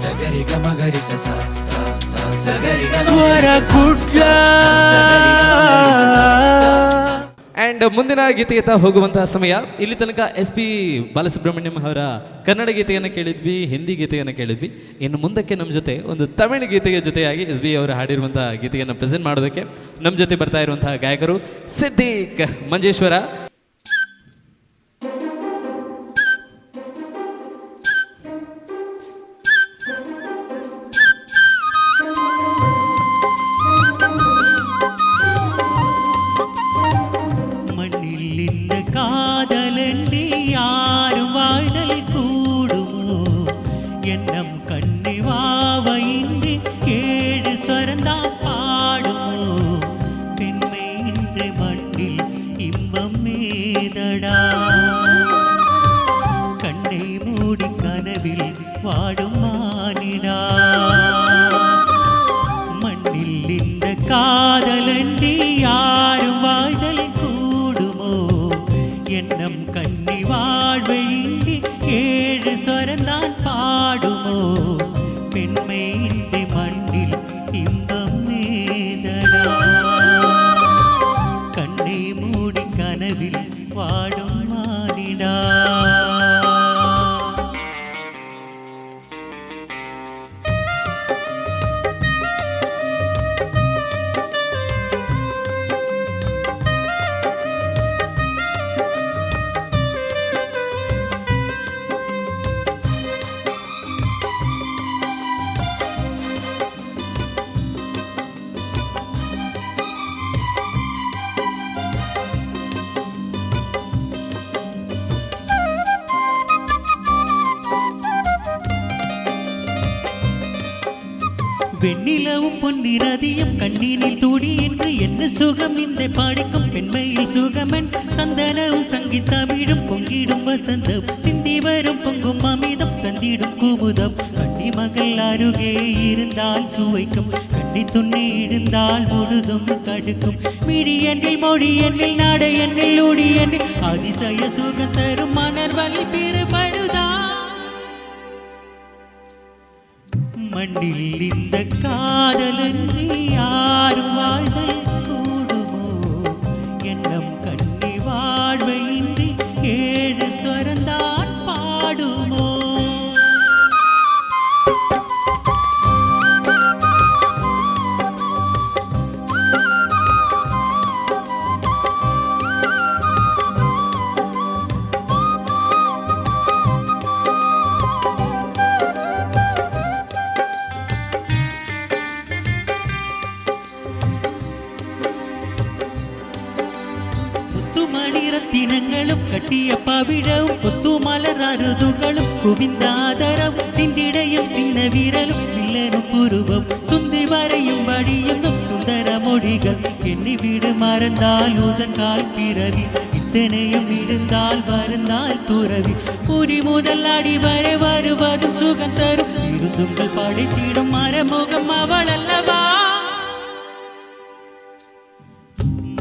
ಸಗರಿ ಗ ಮಗರಿ ಸ ಸಗರಿ ಸ್ವರ ಕುಡ್ಲ. ಆ್ಯಂಡ್ ಮುಂದಿನ ಗೀತೆಯತ್ತ ಹೋಗುವಂತಹ ಸಮಯ. ಇಲ್ಲಿ ತನಕ SP ಬಾಲಸುಬ್ರಹ್ಮಣ್ಯಂ ಅವರ ಕನ್ನಡ ಗೀತೆಯನ್ನು ಕೇಳಿದ್ವಿ, ಹಿಂದಿ ಗೀತೆಯನ್ನು ಕೇಳಿದ್ವಿ. ಇನ್ನು ಮುಂದಕ್ಕೆ ನಮ್ಮ ಜೊತೆ ಒಂದು ತಮಿಳು ಗೀತೆಯ ಜೊತೆಯಾಗಿ SB ಅವರು ಹಾಡಿರುವಂತಹ ಗೀತೆಯನ್ನು ಪ್ರೆಸೆಂಟ್ ಮಾಡೋದಕ್ಕೆ ನಮ್ಮ ಜೊತೆ ಬರ್ತಾ ಇರುವಂತಹ ಗಾಯಕರು ಸಿದ್ದಿಕ್ ಮಂಜೇಶ್ವರ. காதலன்றி யாரும் வாழ்தல் கூடுமோ, எண்ணம் கண்ணிவாவையின்றி ஏழு சொரந்தா பாடுமோ, பெண்மை இன்று மண்ணில் இன்பம் மேதடா, கண்ணை மூடி கனவில் வாடும் மானிடா, மண்ணில் இந்த காதலன்றி யாரும் வாழ்தல் எண்ணம் கண்ணி வாழ்வழிந்தி ஏழு சொரந்தான் பாடுமோ, பெண்மை இன்றி மண்ணில் இன்பம் மேதடா, கண்ணை மூடி கனவில் வாடும் மானிடா. வெண்ணிலவும் பொன்னிரதியும் கண்ணீனில் தூடி என்று என்ன சுகம் இந்த பாடிக்கும் பெண்மையில் சுகமன், சந்தனவும் சங்கீதமிழும் பொங்கிடும் வசந்தம், சிந்தி வரும் பொங்கும் அமிதம் தந்திடும் குமுதம், கண்ணி மகள் அருகே இருந்தால் சுவைக்கும், கண்ணி துண்ணி இருந்தால் முழுதும் கடுக்கும், மிடி எண்ணில் மொழி எண்ணில் நாடை எண்ணில் ஊடி எண்ணில் அதிசய சுகம் தரும் மணர்வலி பெருபடுதா, மண்ணில் இந்த காதலன்றி யாரும் வாழ்தல் கூடுமோ, எண்ணம் கண்ணி வாழ்வையின்றி ஏழு ஸ்வரந்தான் பாடுமோ. மணிரத்தினங்களும் கட்டிய பவிழவும் கொத்து மலர் அருதுகளும் குவிந்தாதரவும் சிண்டிடையும் சின்ன வீரலும் இல்லனும் புருவம் சுந்தி வரையும் வழியும் சுந்தர மொழிகள் எண்ணி வீடு மறந்தால் உதன் கால் பிறவி இத்தனையும் இருந்தால் வருந்தால் துறவி புரி முதல் அடி வரை வருவதும் சுகம் தரும் இருந்துங்கள் படைத்திடும் மரமுகம் அவள் அல்லவா,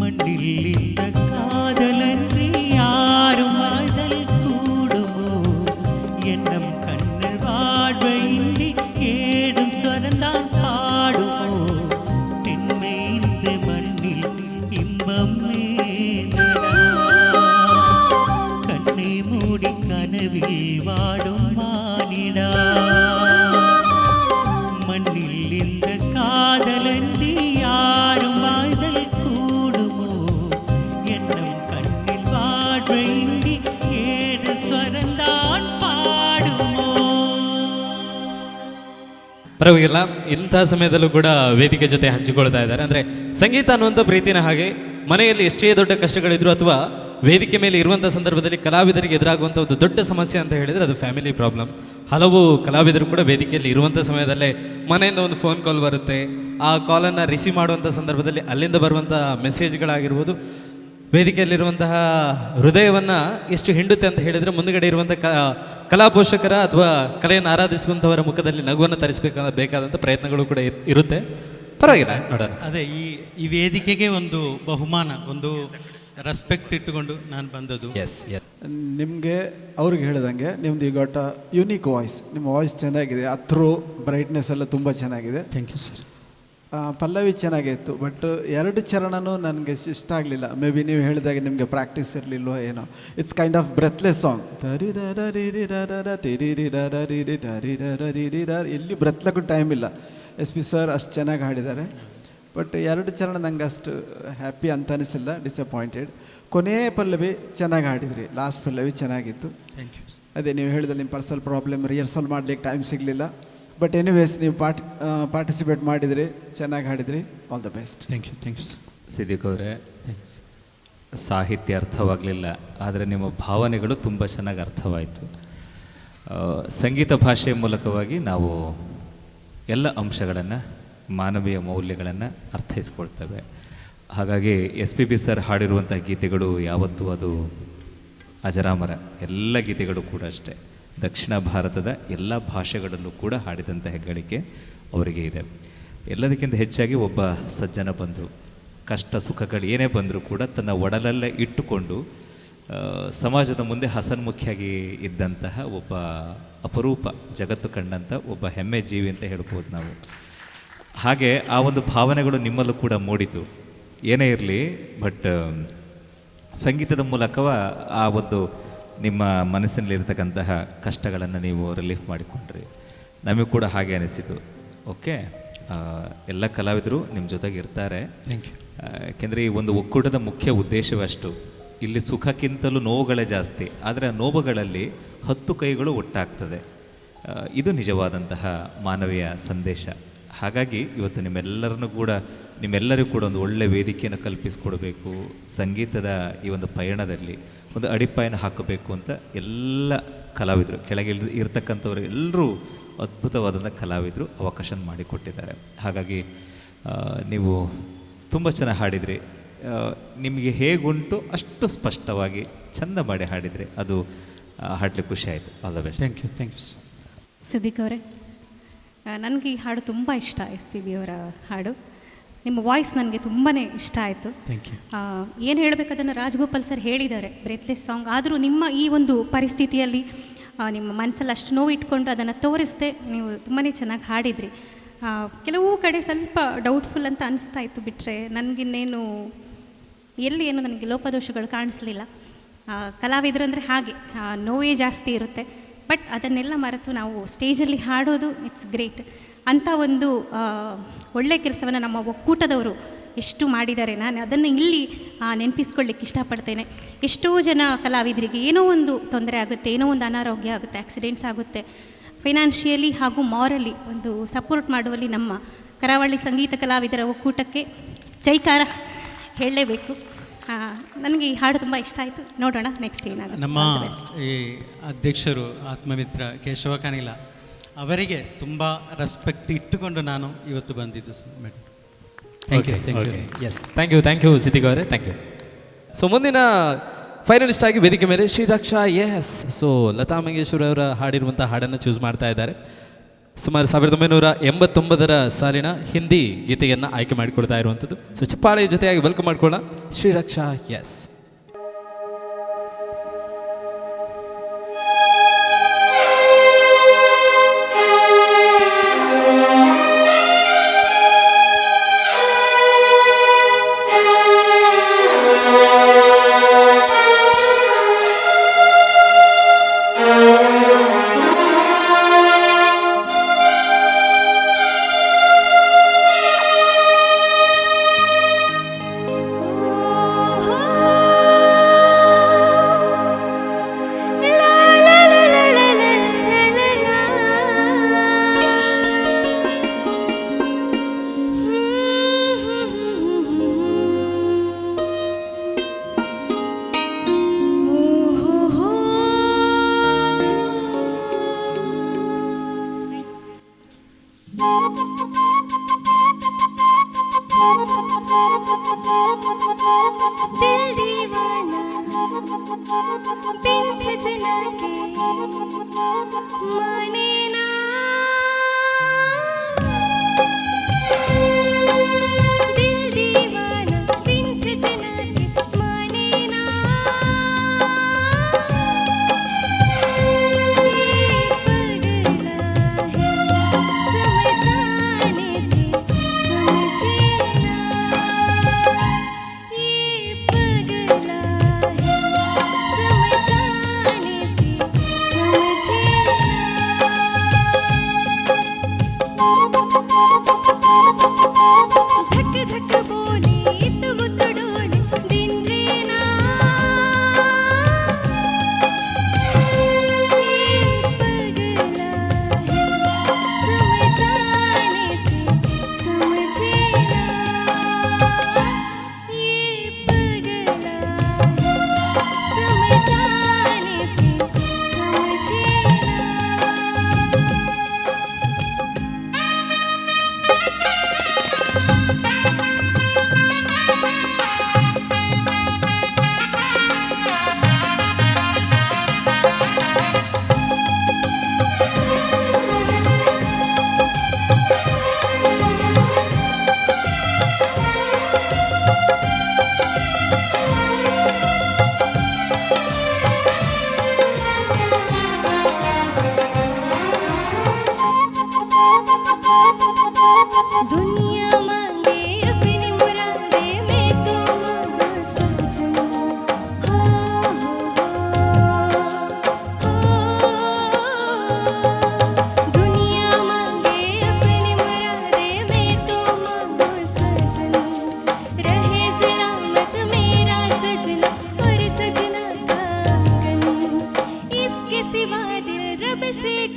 மண்ணில் இந்த காதலன்றி யாரும் வாழ்தல் கூடுமோ, எண்ணம் கண்ணில் வாழ்வையின்றி ஏடும் சொரந்தான் பாடுமோ, பெண்மை இன்று மண்ணில் இன்பம் மேதடா, கண்ணை மூடி கனவில் வாடும் மானிடா, மண்ணில் இந்த காதலன்றி யாரும் வாழ்தல் கூடுமோ, எண்ணம் கண்ணில் வாழ்வையின்றி ஏழு ಸ್ವರந்தான் பாடுமோ. ಪರವಾಗಿಲ್ಲ, ಇಂಥ ಸಮಯದಲ್ಲೂ ಕೂಡ ವೇದಿಕೆ ಜೊತೆ ಹಂಚಿಕೊಳ್ತಾ ಇದ್ದಾರೆ. ಅಂದರೆ ಸಂಗೀತ ಅನ್ನುವಂಥ ಪ್ರೀತಿನ ಹಾಗೆ ಮನೆಯಲ್ಲಿ ಎಷ್ಟೇ ದೊಡ್ಡ ಕಷ್ಟಗಳಿದ್ರು ಅಥವಾ ವೇದಿಕೆ ಮೇಲೆ ಇರುವಂಥ ಸಂದರ್ಭದಲ್ಲಿ ಕಲಾವಿದರಿಗೆ ಎದುರಾಗುವಂಥ ಒಂದು ದೊಡ್ಡ ಸಮಸ್ಯೆ ಅಂತ ಹೇಳಿದರೆ ಅದು ಫ್ಯಾಮಿಲಿ ಪ್ರಾಬ್ಲಮ್. ಹಲವು ಕಲಾವಿದರು ಕೂಡ ವೇದಿಕೆಯಲ್ಲಿ ಇರುವಂಥ ಸಮಯದಲ್ಲೇ ಮನೆಯಿಂದ ಒಂದು ಫೋನ್ ಕಾಲ್ ಬರುತ್ತೆ, ಆ ಕಾಲನ್ನು ರಿಸೀವ್ ಮಾಡುವಂಥ ಸಂದರ್ಭದಲ್ಲಿ ಅಲ್ಲಿಂದ ಬರುವಂಥ ಮೆಸೇಜ್ಗಳಾಗಿರ್ಬೋದು ವೇದಿಕೆಯಲ್ಲಿರುವಂತಹ ಹೃದಯವನ್ನು ಎಷ್ಟು ಹಿಂಡುತ್ತೆ ಅಂತ ಹೇಳಿದರೆ ಮುಂದುಗಡೆ ಇರುವಂಥ ಕಲಾ ಪೋಷಕರ ಅಥವಾ ಕಲೆಯನ್ನು ಆರಾಧಿಸುವಂಥವರ ಮುಖದಲ್ಲಿ ನಗುವನ್ನು ತರಿಸಬೇಕಾದಂಥ ಪ್ರಯತ್ನಗಳು ಕೂಡ ಇರುತ್ತೆ. ಪರವಾಗಿಲ್ಲ, ನೋಡೋಣ. ಅದೇ ಈ ವೇದಿಕೆಗೆ ಒಂದು ಬಹುಮಾನ, ಒಂದು ರೆಸ್ಪೆಕ್ಟ್ ಇಟ್ಟುಕೊಂಡು ನಾನು ಬಂದದ್ದು. Yes yes. ನಿಮಗೆ ಅವ್ರಿಗೆ ಹೇಳಿದಂಗೆ ನಿಮ್ದು ಈ ಗಾಟ ಯುನೀಕ್ ವಾಯ್ಸ್, ನಿಮ್ಮ ವಾಯ್ಸ್ ಚೆನ್ನಾಗಿದೆ, ಥ್ರೋ ಬ್ರೈಟ್ನೆಸ್ ಎಲ್ಲ ತುಂಬ ಚೆನ್ನಾಗಿದೆ. Thank you sir. ಪಲ್ಲವಿ ಚೆನ್ನಾಗಿತ್ತು, ಬಟ್ 2 ಚರಣನೂ ನನಗೆ ಇಷ್ಟ ಆಗಲಿಲ್ಲ. ಮೇ ಬಿ ನೀವು ಹೇಳಿದಾಗೆ ನಿಮಗೆ ಪ್ರಾಕ್ಟೀಸ್ ಇರಲಿಲ್ವೋ ಏನೋ. It's kind of breathless song. ಎಲ್ಲಿ ಬ್ರೆತ್ಲಕ್ಕೂ ಟೈಮ್ ಇಲ್ಲ. ಎಸ್ ಪಿ ಸರ್ ಅಷ್ಟು ಚೆನ್ನಾಗಿ ಹಾಡಿದ್ದಾರೆ, ಬಟ್ 2 ಚರಣ ನಂಗೆ ಅಷ್ಟು ಹ್ಯಾಪಿ ಅಂತ ಅನಿಸಿಲ್ಲ, ಡಿಸಪಾಯಿಂಟೆಡ್. ಕೊನೆಯ ಪಲ್ಲವಿ ಚೆನ್ನಾಗಿ ಹಾಡಿದ್ರಿ, ಲಾಸ್ಟ್ ಪಲ್ಲವಿ ಚೆನ್ನಾಗಿತ್ತು. Thank you. ಅದೇ ನೀವು ಹೇಳಿದ್ರೆ ನಿಮ್ಮ ಪರ್ಸನಲ್ ಪ್ರಾಬ್ಲಮ್, ರಿಹರ್ಸಲ್ ಮಾಡಲಿಕ್ಕೆ ಟೈಮ್ ಸಿಗಲಿಲ್ಲ. ಬಟ್ ಎನಿವೇಸ್ ನೀವು ಪಾರ್ಟಿಸಿಪೇಟ್ ಮಾಡಿದ್ರಿ, ಚೆನ್ನಾಗಿ ಹಾಡಿದ್ರಿ. All the best. Thank you. Thank you sir. Siddique ಅವರೇ, ಸಾಹಿತ್ಯ ಅರ್ಥವಾಗಲಿಲ್ಲ, ಆದರೆ ನಿಮ್ಮ ಭಾವನೆಗಳು ತುಂಬ ಚೆನ್ನಾಗಿ ಅರ್ಥವಾಯಿತು. ಸಂಗೀತ ಭಾಷೆಯ ಮೂಲಕವಾಗಿ ನಾವು ಎಲ್ಲ ಅಂಶಗಳನ್ನು, ಮಾನವೀಯ ಮೌಲ್ಯಗಳನ್ನು ಅರ್ಥೈಸ್ಕೊಳ್ತೇವೆ. ಹಾಗಾಗಿ SPB ಸರ್ ಹಾಡಿರುವಂಥ ಗೀತೆಗಳು ಯಾವತ್ತೂ ಅದು ಅಜರಾಮರ. ಎಲ್ಲ ಗೀತೆಗಳು ಕೂಡ ಅಷ್ಟೇ. ದಕ್ಷಿಣ ಭಾರತದ ಎಲ್ಲ ಭಾಷೆಗಳಲ್ಲೂ ಕೂಡ ಹಾಡಿದಂಥ ಹೆಗ್ಗಳಿಕೆ ಅವರಿಗೆ ಇದೆ. ಎಲ್ಲದಕ್ಕಿಂತ ಹೆಚ್ಚಾಗಿ ಒಬ್ಬ ಸಜ್ಜನ ಬಂಧು, ಕಷ್ಟ ಸುಖಗಳು ಏನೇ ಬಂದರೂ ಕೂಡ ತನ್ನ ಒಡಲಲ್ಲೇ ಇಟ್ಟುಕೊಂಡು ಸಮಾಜದ ಮುಂದೆ ಹಸನ್ಮುಖಿಯಾಗಿ ಇದ್ದಂತಹ ಒಬ್ಬ ಅಪರೂಪ, ಜಗತ್ತು ಕಂಡಂಥ ಒಬ್ಬ ಹೆಮ್ಮೆ ಜೀವಿ ಅಂತ ಹೇಳ್ಬೋದು ನಾವು. ಹಾಗೆ ಆ ಒಂದು ಭಾವನೆಗಳು ನಿಮ್ಮಲ್ಲೂ ಕೂಡ ಮೂಡಿತು. ಏನೇ ಇರಲಿ, ಬಟ್ ಸಂಗೀತದ ಮೂಲಕವ ಆ ಒಂದು ನಿಮ್ಮ ಮನಸ್ಸಿನಲ್ಲಿರ್ತಕ್ಕಂತಹ ಕಷ್ಟಗಳನ್ನು ನೀವು ರಿಲೀಫ್ ಮಾಡಿಕೊಂಡ್ರಿ. ನಮಗೆ ಕೂಡ ಹಾಗೆ ಅನಿಸಿತು. ಓಕೆ, ಎಲ್ಲ ಕಲಾವಿದರು ನಿಮ್ಮ ಜೊತೆಗೆ ಇರ್ತಾರೆ. Thank you. ಯಾಕೆಂದರೆ ಈ ಒಂದು ಒಕ್ಕೂಟದ ಮುಖ್ಯ ಉದ್ದೇಶವೇ ಅಷ್ಟು. ಇಲ್ಲಿ ಸುಖಕ್ಕಿಂತಲೂ ನೋವುಗಳೇ ಜಾಸ್ತಿ, ಆದರೆ ಆ ನೋವುಗಳಲ್ಲಿ 10 ಕೈಗಳು ಒಟ್ಟಾಗ್ತದೆ. ಇದು ನಿಜವಾದಂತಹ ಮಾನವೀಯ ಸಂದೇಶ. ಹಾಗಾಗಿ ಇವತ್ತು ನಿಮ್ಮೆಲ್ಲರಿಗೂ ಕೂಡ ಒಂದು ಒಳ್ಳೆಯ ವೇದಿಕೆಯನ್ನು ಕಲ್ಪಿಸಿಕೊಡಬೇಕು, ಸಂಗೀತದ ಈ ಒಂದು ಪಯಣದಲ್ಲಿ ಒಂದು ಅಡಿಪಾಯನ ಹಾಕಬೇಕು ಅಂತ ಎಲ್ಲ ಕಲಾವಿದರು, ಕೆಳಗೆ ಇರ್ತಕ್ಕಂಥವ್ರು ಎಲ್ಲರೂ ಅದ್ಭುತವಾದಂಥ ಕಲಾವಿದರು ಅವಕಾಶ ಮಾಡಿಕೊಟ್ಟಿದ್ದಾರೆ. ಹಾಗಾಗಿ ನೀವು ತುಂಬ ಚೆನ್ನಾಗಿ ಹಾಡಿದ್ರಿ. ನಿಮಗೆ ಹೇಗುಂಟು ಅಷ್ಟು ಸ್ಪಷ್ಟವಾಗಿ ಚಂದ ಮಾಡಿ ಹಾಡಿದರೆ ಅದು ಹಾಡಲಿಕ್ಕೆ ಖುಷಿ ಆಯಿತು. All the best. Thank you. Thank you. Siddiq ಅವರೇ, ನನಗೆ ಈ ಹಾಡು ತುಂಬ ಇಷ್ಟ. SPB ಅವರ ಹಾಡು, ನಿಮ್ಮ ವಾಯ್ಸ್ ನನಗೆ ತುಂಬಾ ಇಷ್ಟ ಆಯಿತು. Thank you. ಏನು ಹೇಳಬೇಕದನ್ನು ರಾಜಗೋಪಾಲ್ ಸರ್ ಹೇಳಿದ್ದಾರೆ, ಬ್ರೇತ್ಲೆಸ್ ಸಾಂಗ್. ಆದರೂ ನಿಮ್ಮ ಈ ಒಂದು ಪರಿಸ್ಥಿತಿಯಲ್ಲಿ ನಿಮ್ಮ ಮನಸ್ಸಲ್ಲಿ ಅಷ್ಟು ನೋವು ಇಟ್ಕೊಂಡು ಅದನ್ನು ತೋರಿಸದೆ ನೀವು ತುಂಬಾ ಚೆನ್ನಾಗಿ ಹಾಡಿದ್ರಿ. ಕೆಲವು ಕಡೆ ಸ್ವಲ್ಪ ಡೌಟ್ಫುಲ್ ಅಂತ ಅನಿಸ್ತಾ ಇತ್ತು, ಬಿಟ್ಟರೆ ನನಗಿನ್ನೇನು ಎಲ್ಲಿ ಏನು ನನಗೆ ಲೋಪದೋಷಗಳು ಕಾಣಿಸ್ಲಿಲ್ಲ. ಕಲಾವಿದರಂದರೆ ಹಾಗೆ ನೋವೇ ಜಾಸ್ತಿ ಇರುತ್ತೆ, ಬಟ್ ಅದನ್ನೆಲ್ಲ ಮರೆತು ನಾವು ಸ್ಟೇಜಲ್ಲಿ ಹಾಡೋದು ಇಟ್ಸ್ ಗ್ರೇಟ್. ಅಂಥ ಒಂದು ಒಳ್ಳೆಯ ಕೆಲಸವನ್ನು ನಮ್ಮ ಒಕ್ಕೂಟದವರು ಎಷ್ಟು ಮಾಡಿದ್ದಾರೆ, ನಾನು ಅದನ್ನು ಇಲ್ಲಿ ನೆನಪಿಸ್ಕೊಳ್ಳಿಕ್ಕೆ ಇಷ್ಟಪಡ್ತೇನೆ. ಎಷ್ಟೋ ಜನ ಕಲಾವಿದರಿಗೆ ಏನೋ ಒಂದು ತೊಂದರೆ ಆಗುತ್ತೆ, ಏನೋ ಒಂದು ಅನಾರೋಗ್ಯ ಆಗುತ್ತೆ, ಆಕ್ಸಿಡೆಂಟ್ಸ್ ಆಗುತ್ತೆ. ಫೈನಾನ್ಷಿಯಲಿ ಹಾಗೂ ಮಾರಲಿ ಒಂದು ಸಪೋರ್ಟ್ ಮಾಡುವಲ್ಲಿ ನಮ್ಮ ಕರಾವಳಿ ಸಂಗೀತ ಕಲಾವಿದರ ಒಕ್ಕೂಟಕ್ಕೆ ಜೈಕಾರ ಹೇಳಲೇಬೇಕು. ನನಗೆ ಈ ಹಾಡು ತುಂಬ ಇಷ್ಟ ಆಯಿತು. ನೋಡೋಣ ನೆಕ್ಸ್ಟ್ ಏನಾಗುತ್ತೆ. ನಮ್ಮ ಈ ಅಧ್ಯಕ್ಷರು ಆತ್ಮಮಿತ್ರ ಕೇಶವ ಕಾಣಿಲ ಅವರಿಗೆ ತುಂಬ ರೆಸ್ಪೆಕ್ಟ್ ಇಟ್ಟುಕೊಂಡು ನಾನು ಇವತ್ತು ಬಂದಿದ್ದು sir. Madam thank you. Thank you. Yes, thank you Siddiq ಅವರೇ, ಥ್ಯಾಂಕ್ ಯು. ಸೊ ಮುಂದಿನ ಫೈನಲಿಸ್ಟ್ ಆಗಿ ವೇದಿಕೆ ಮೇಲೆ ಶ್ರೀರಕ್ಷಾ. ಎಸ್, ಸೊ ಲತಾ ಮಂಗೇಶ್ವರ ಅವರ ಹಾಡಿರುವಂಥ ಹಾಡನ್ನು ಚೂಸ್ ಮಾಡ್ತಾ ಇದ್ದಾರೆ. ಸುಮಾರು 1989 ಸಾಲಿನ ಹಿಂದಿ ಗೀತೆಯನ್ನು ಆಯ್ಕೆ ಮಾಡಿಕೊಳ್ತಾ ಇರುವಂಥದ್ದು. ಸೊ ಚಪ್ಪಾಳೆ ಜೊತೆಯಾಗಿ ವೆಲ್ಕಮ್ ಮಾಡ್ಕೊಳ್ಳೋಣ ಶ್ರೀರಕ್ಷಾ. ಎಸ್. दिल दीवाना बिन सजना के माने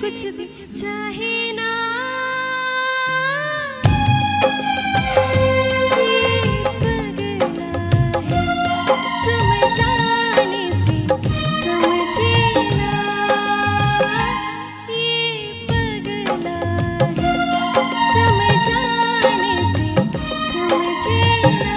कुछ भी चाहे ना, समझाने से समझे ना, ये पगला है समझाने से समझे ना।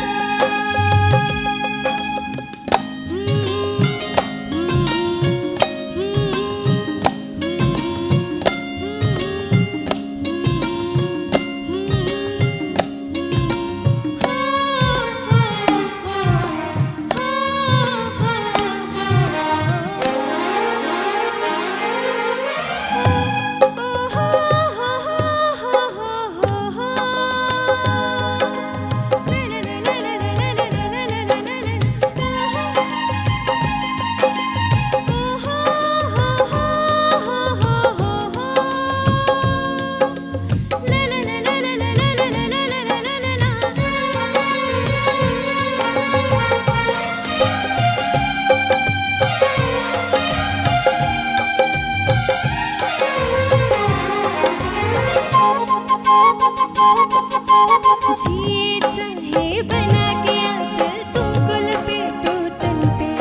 जिए चाहे बना के आंचल तुमको लपेटो तन पे,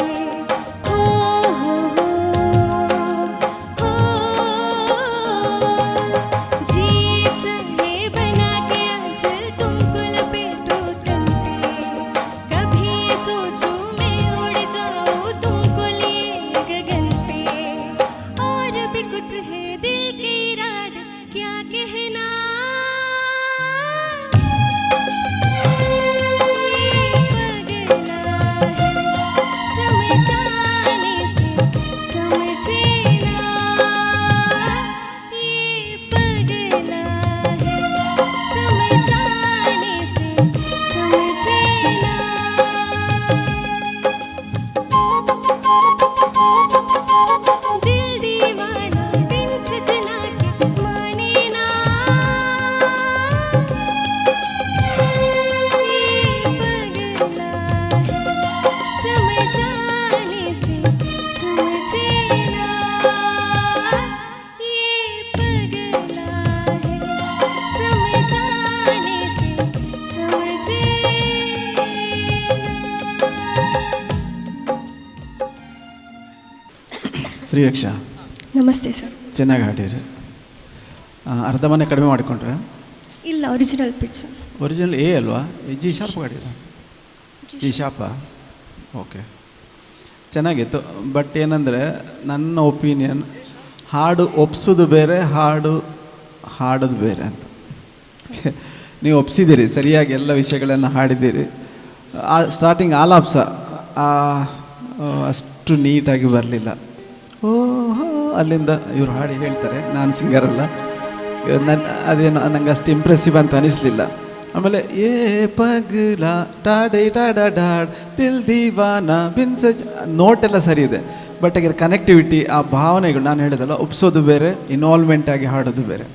हो जिए चाहे बना के आंचल तुमको लपेटो तन पे, कभी सोचूं मैं उड़ जाऊं तुमको लिए गगन पे, और भी कुछ है दिल के इरादे क्या कहना, समझाने से समझे ना, ये पगला है समझाने से समझे ना। दिल दीवाना बिन सजना के माने ना, ये पगला है समझाने से समझे ना, ये पगला है समझाने से समझे ಶ್ರೀರಕ್ಷಾ ನಮಸ್ತೆ ಸರ್. ಚೆನ್ನಾಗಿ ಹಾಡಿರಿ. ಅರ್ಧ ಮನೆ ಕಡಿಮೆ ಮಾಡಿಕೊಂಡ್ರೆ ಇಲ್ಲ, ಒರಿಜಿನಲ್ ಪಿಚ್. ಒರಿಜಿನಲ್ ಎ ಅಲ್ವಾ? ಜಿ ಶಾರ್ಪ್ ಹಾಡಿರ? ಜಿ ಶಾರ್ಪಾ? ಓಕೆ, ಚೆನ್ನಾಗಿತ್ತು. ಬಟ್ ಏನಂದರೆ ನನ್ನ ಒಪಿನಿಯನ್, ಹಾಡು ಒಪ್ಸೋದು ಬೇರೆ, ಹಾಡೋದು ಬೇರೆ ಅಂತ. ನೀವು ಒಪ್ಸಿದ್ದೀರಿ, ಸರಿಯಾಗಿ ಎಲ್ಲ ವಿಷಯಗಳನ್ನು ಹಾಡಿದ್ದೀರಿ. ಸ್ಟಾರ್ಟಿಂಗ್ ಆಲಾಪ್ಸ ಅಷ್ಟು ನೀಟಾಗಿ ಬರಲಿಲ್ಲ. ಓಹೋ ಅಲ್ಲಿಂದ ಇವ್ರು ಹಾಡಿ ಹೇಳ್ತಾರೆ, ನಾನು ಸಿಂಗರಲ್ಲ, ಅದೇನು ನಂಗೆ ಅಷ್ಟು ಇಂಪ್ರೆಸಿವ್ ಅಂತ ಅನಿಸ್ಲಿಲ್ಲ. ಆಮೇಲೆ ಏ ಪಗಲ ಟಾಡೈ ಟಾಡಾ ಡಾಡ್ ದಿಲ್ ದೀವಾನ ಬಿನ್ ಸಜ್, ನೋಟೆಲ್ಲ ಸರಿ ಇದೆ, ಬಟ್ ಹಾಗೆ ಕನೆಕ್ಟಿವಿಟಿ, ಆ ಭಾವನೆಗಳು ನಾನು ಹೇಳಿದಲ್ಲ, ಒಪ್ಸೋದು ಬೇರೆ, ಇನ್ವಾಲ್ವ್ಮೆಂಟ್ ಆಗಿ ಹಾಡೋದು ಬೇರೆ.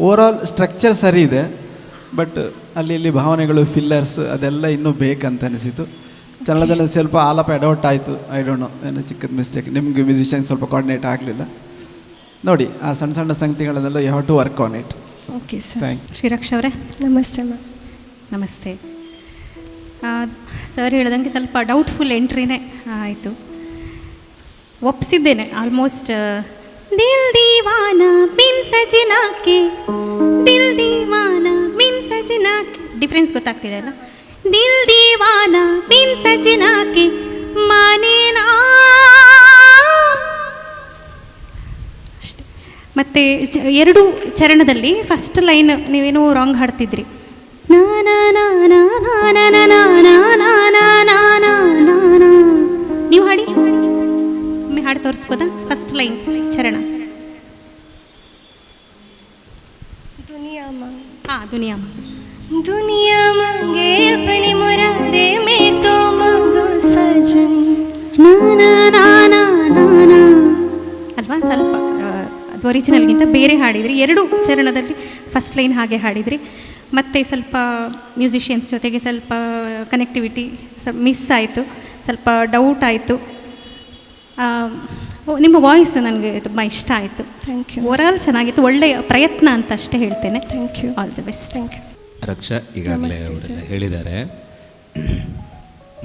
ಓವರಾಲ್ ಸ್ಟ್ರಕ್ಚರ್ ಸರಿ ಇದೆ, ಬಟ್ ಅಲ್ಲಿ ಇಲ್ಲಿ ಭಾವನೆಗಳು, ಫಿಲ್ಲರ್ಸ್ ಅದೆಲ್ಲ ಇನ್ನೂ ಬೇಕಂತ ಅನಿಸಿತು. ಕನ್ನಡದಲ್ಲಿ ಸ್ವಲ್ಪ ಆಲಾಪ ಅಡೌಟ್ ಆಯಿತು, ಐ ಡೋಂಟ್ ನೋ, ಏನೋ ಚಿಕ್ಕದ ಮಿಸ್ಟೇಕ್. ನಿಮಗೆ ಮ್ಯೂಸಿಷಿಯನ್ ಸ್ವಲ್ಪ ಕೋಆರ್ಡಿನೇಟ್ ಆಗಲಿಲ್ಲ. ನೋಡಿ, ಆ ಸಣ್ಣ ಸಣ್ಣ ಸಂಗತಿಗಳನ್ನೆಲ್ಲ you have to work on it. Okay sir. Thank you. Shriraksha ಅವರೇ ನಮಸ್ತೆ ಮ್ಯಾಮ್. ನಮಸ್ತೆ. ಸರ್ ಹೇಳ್ದಂಗೆ ಸ್ವಲ್ಪ ಡೌಟ್ಫುಲ್ ಎಂಟ್ರಿನೇ ಆಯಿತು. ಒಪ್ಸಿದ್ದೇನೆ ಆಲ್ಮೋಸ್ಟ್. ದಿಲ್ ದೀವಾನ ಬಿನ್ ಸಜನಾಕೆ, ದಿಲ್ ದೀವಾನ ಬಿನ್ ಸಜನಾಕೆ, ಡಿಫ್ರೆನ್ಸ್ ಗೊತ್ತಾಗ್ತಿದೆ ಅಲ್ಲ? ದಿಲ್ ದೀವಾನ ಬಿನ್ ಸಜನಾಕೆ ಮಾನೇನಾ ಅಷ್ಟೆ. ಮತ್ತು ಎರಡು ಚರಣದಲ್ಲಿ ಫಸ್ಟ್ ಲೈನ್ ನೀವೇನೋ ರಾಂಗ್ ಹಾಡ್ತಿದ್ರಿ. ನೀವು ಹಾಡಿ, ಒಮ್ಮೆ ಹಾಡಿ ತೋರಿಸ್ಬೋದಾ? ಫಸ್ಟ್ ಲೈನ್ ಚರಣ. दुनिया मांग, ಹಾಂ, ದುನಿಯಾ ಮಾಂಗ್. दुनिया मांगे अपनी मुरादे में तो मांगो सजन, ಅಲ್ವಾ? ಸ್ವಲ್ಪ ಅದು ಒರಿಜಿನಲ್ಗಿಂತ ಬೇರೆ ಹಾಡಿದ್ರಿ. ಎರಡು ಚರಣದಲ್ಲಿ ಫಸ್ಟ್ ಲೈನ್ ಹಾಗೆ ಹಾಡಿದ್ರಿ. ಮತ್ತು ಸ್ವಲ್ಪ ಮ್ಯೂಸಿಷಿಯನ್ಸ್ ಜೊತೆಗೆ ಸ್ವಲ್ಪ ಕನೆಕ್ಟಿವಿಟಿ ಮಿಸ್ ಆಯಿತು, ಸ್ವಲ್ಪ ಡೌಟ್ ಆಯಿತು. ನಿಮ್ಮ ವಾಯ್ಸ್ ನನಗೆ ತುಂಬ ಇಷ್ಟ ಆಯಿತು. Thank you. ಓವರಾಲ್ ಚೆನ್ನಾಗಿತ್ತು, ಒಳ್ಳೆಯ ಪ್ರಯತ್ನ ಅಂತ ಅಷ್ಟೇ ಹೇಳ್ತೇನೆ. Thank you. All the best. Thank you. Raksha ಈಗಾಗಲೇ ಅವರೆಲ್ಲ ಹೇಳಿದ್ದಾರೆ.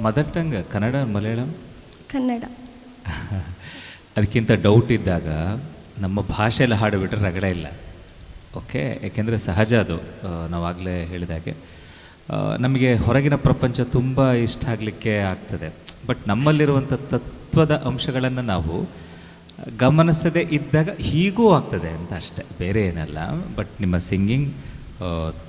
Mother tongue Kannada Malayalam Kannada. ಅದಕ್ಕಿಂತ ಡೌಟ್ ಇದ್ದಾಗ ನಮ್ಮ ಭಾಷೆಯಲ್ಲಿ ಹಾಡುಬಿಟ್ರೆ ರಗಡ ಇಲ್ಲ. ಓಕೆ, ಯಾಕೆಂದರೆ ಸಹಜ ಅದು. ನಾವಾಗಲೇ ಹೇಳಿದಾಗೆ ನಮಗೆ ಹೊರಗಿನ ಪ್ರಪಂಚ ತುಂಬ ಇಷ್ಟ ಆಗಲಿಕ್ಕೆ ಆಗ್ತದೆ. ಬಟ್ ನಮ್ಮಲ್ಲಿರುವಂಥ ತತ್ವದ ಅಂಶಗಳನ್ನು ನಾವು ಗಮನಿಸದೇ ಇದ್ದಾಗ ಹೀಗೂ ಆಗ್ತದೆ ಅಂತ ಅಷ್ಟೆ, ಬೇರೆ ಏನಲ್ಲ. ಬಟ್ ನಿಮ್ಮ ಸಿಂಗಿಂಗ್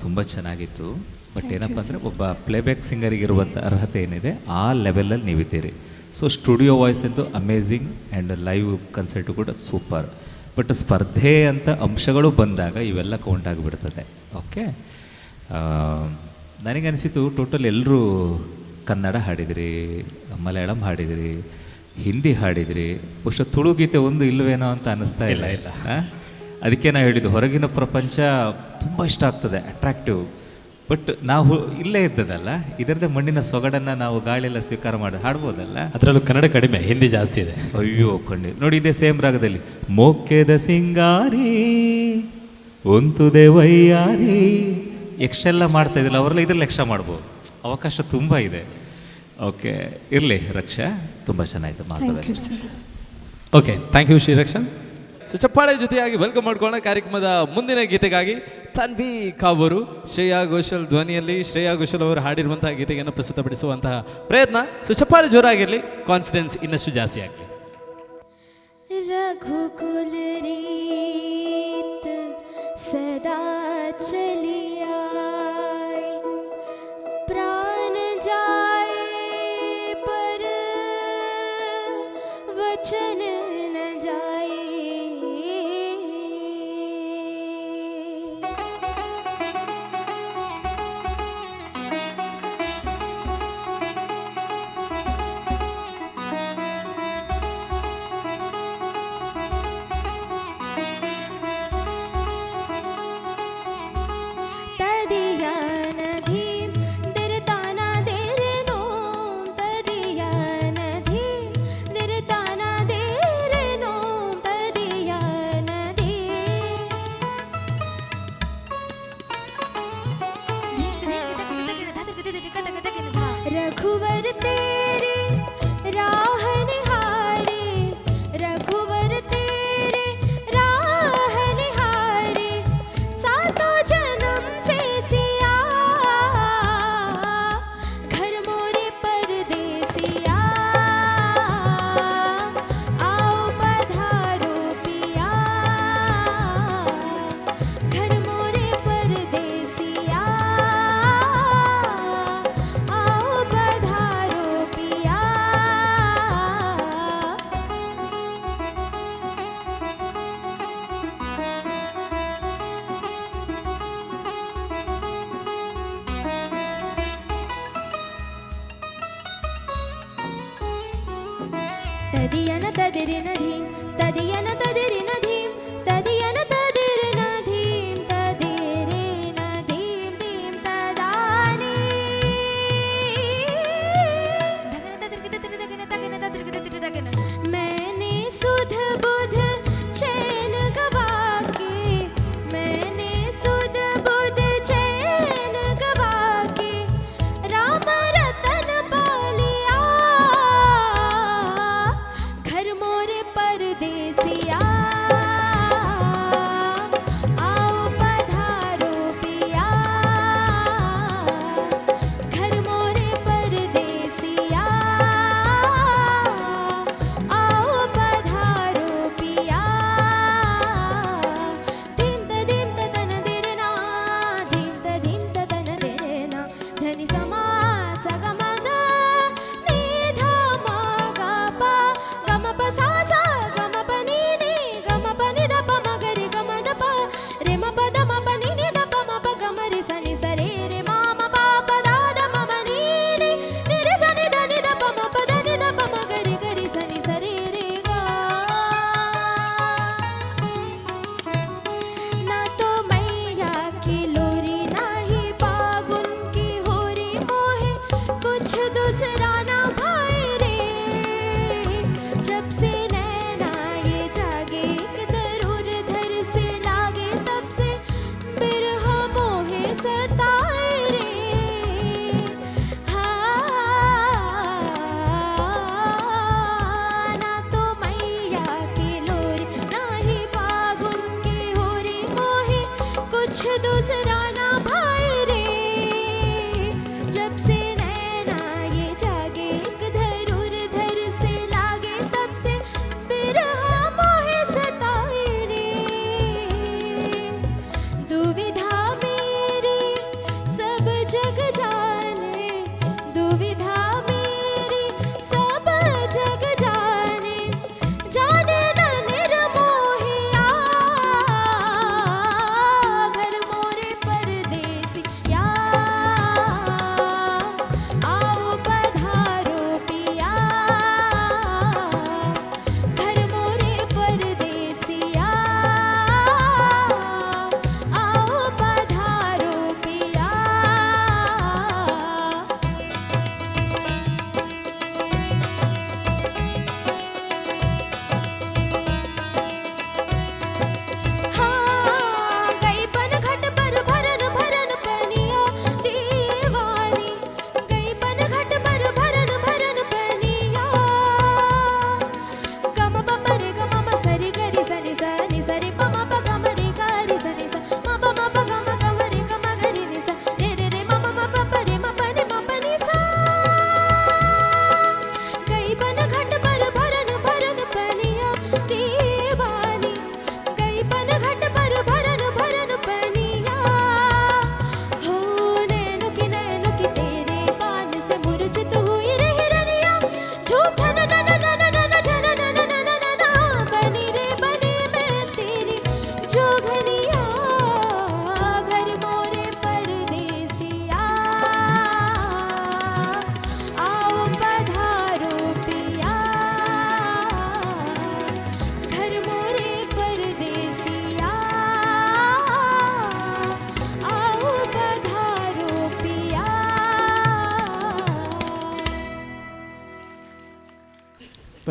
ತುಂಬ ಚೆನ್ನಾಗಿತ್ತು. ಬಟ್ ಏನಪ್ಪ ಅಂದರೆ ಒಬ್ಬ ಪ್ಲೇಬ್ಯಾಕ್ ಸಿಂಗರಿಗಿರುವಂಥ ಅರ್ಹತೆ ಏನಿದೆ ಆ ಲೆವೆಲಲ್ಲಿ ನೀವಿದ್ದೀರಿ. ಸೊ ಸ್ಟುಡಿಯೋ ವಾಯ್ಸ್ ಅಂತೂ ಅಮೇಝಿಂಗ್ ಆ್ಯಂಡ್ ಲೈವ್ ಕನ್ಸರ್ಟು ಕೂಡ ಸೂಪರ್. ಬಟ್ ಸ್ಪರ್ಧೆ ಅಂತ ಅಂಶಗಳು ಬಂದಾಗ ಇವೆಲ್ಲ ಕೌಂಟ್ ಆಗಿಬಿಡ್ತದೆ. ಓಕೆ, ನನಗನ್ನಿಸಿತು ಟೋಟಲ್ ಎಲ್ಲರೂ ಕನ್ನಡ ಹಾಡಿದಿರಿ, ಮಲಯಾಳಂ ಹಾಡಿದಿರಿ, ಹಿಂದಿ ಹಾಡಿದಿರಿ. ಬಹುಶಃ ತುಳು ಗೀತೆ ಒಂದು ಇಲ್ಲವೇನೋ ಅಂತ ಅನ್ನಿಸ್ತಾ ಇಲ್ಲ. ಅದಕ್ಕೆ ನಾವು ಹೇಳಿದ್ದು ಹೊರಗಿನ ಪ್ರಪಂಚ ತುಂಬ ಇಷ್ಟ ಆಗ್ತದೆ, ಅಟ್ರಾಕ್ಟಿವ್. ಬಟ್ ನಾವು ಇಲ್ಲೇ ಇದ್ದದಲ್ಲ, ಇದರದೇ ಮಣ್ಣಿನ ಸೊಗಡನ್ನು ನಾವು ಗಾಳಿಯೆಲ್ಲ ಸ್ವೀಕಾರ ಮಾಡಿ ಹಾಡ್ಬೋದಲ್ಲ. ಅದರಲ್ಲೂ ಕನ್ನಡ ಕಡಿಮೆ, ಹಿಂದಿ ಜಾಸ್ತಿ ಇದೆ. ಅಯ್ಯೋ ಕೊಂಡಿ ನೋಡಿ, ಇದೇ ಸೇಮ್ ರಾಗದಲ್ಲಿ ಮೋಕ್ಕೆದ ಸಿಂಗಾರಿ ಒಂತುದೆ ವೈಯಾರಿ ಎಷ್ಟೆಲ್ಲ ಮಾಡ್ತಾ ಇದ್ದಿಲ್ಲ, ಅವರೆಲ್ಲ ಇದರಲ್ಲಿ ಯಕ್ಷ ಮಾಡ್ಬೋದು. ಅವಕಾಶ ತುಂಬ ಇದೆ. ಓಕೆ, ಇರಲಿ ರಕ್ಷಾ, ತುಂಬ ಚೆನ್ನಾಯಿತು ಮಾತಾಡೋದು. Okay, thank you Shreeraksha. So ಚಪ್ಪಾಳೆ ಜೊತೆಯಾಗಿ ವೆಲ್ಕಮ್ ಮಾಡ್ಕೊಳ್ಳೋಣ ಕಾರ್ಯಕ್ರಮದ ಮುಂದಿನ ಗೀತೆಗಾಗಿ ತನ್ವಿ ಕಾವೂರು ಶ್ರೇಯಾ ಘೋಷಲ್ ಧ್ವನಿಯಲ್ಲಿ ಶ್ರೇಯಾ ಘೋಷಲ್ ಅವರು ಹಾಡಿರುವಂತಹ ಗೀತೆಯನ್ನು ಪ್ರಸ್ತುತಪಡಿಸುವಂತಹ ಪ್ರಯತ್ನ. ಸೊ ಚಪ್ಪಾಳೆ ಜೋರಾಗಿರಲಿ, ಕಾನ್ಫಿಡೆನ್ಸ್ ಇನ್ನಷ್ಟು ಜಾಸ್ತಿ ಆಗಲಿ. रघुकुल रीत सदा चली आए, प्राण जाए पर वचन न जाए। रघुवर तेरे राह निहारे, रघुवर तेरे राह निहारे, सातों जन्म से सिया, घर मोरे परदेसिया, आओ पधारो पिया, घर मोरे परदेसिया, आओ पधारो पिया। तदियन तदिरिन धीम, तदियन तदिरिन धीम, तदियन तदिरिन धीम, तदिरिन धीम धीम तदानी। मैंने सुध बुध चैन गवा के, मैंने सुध बुध चैन गवा के, राम रतन पालिया, घर मोरे पर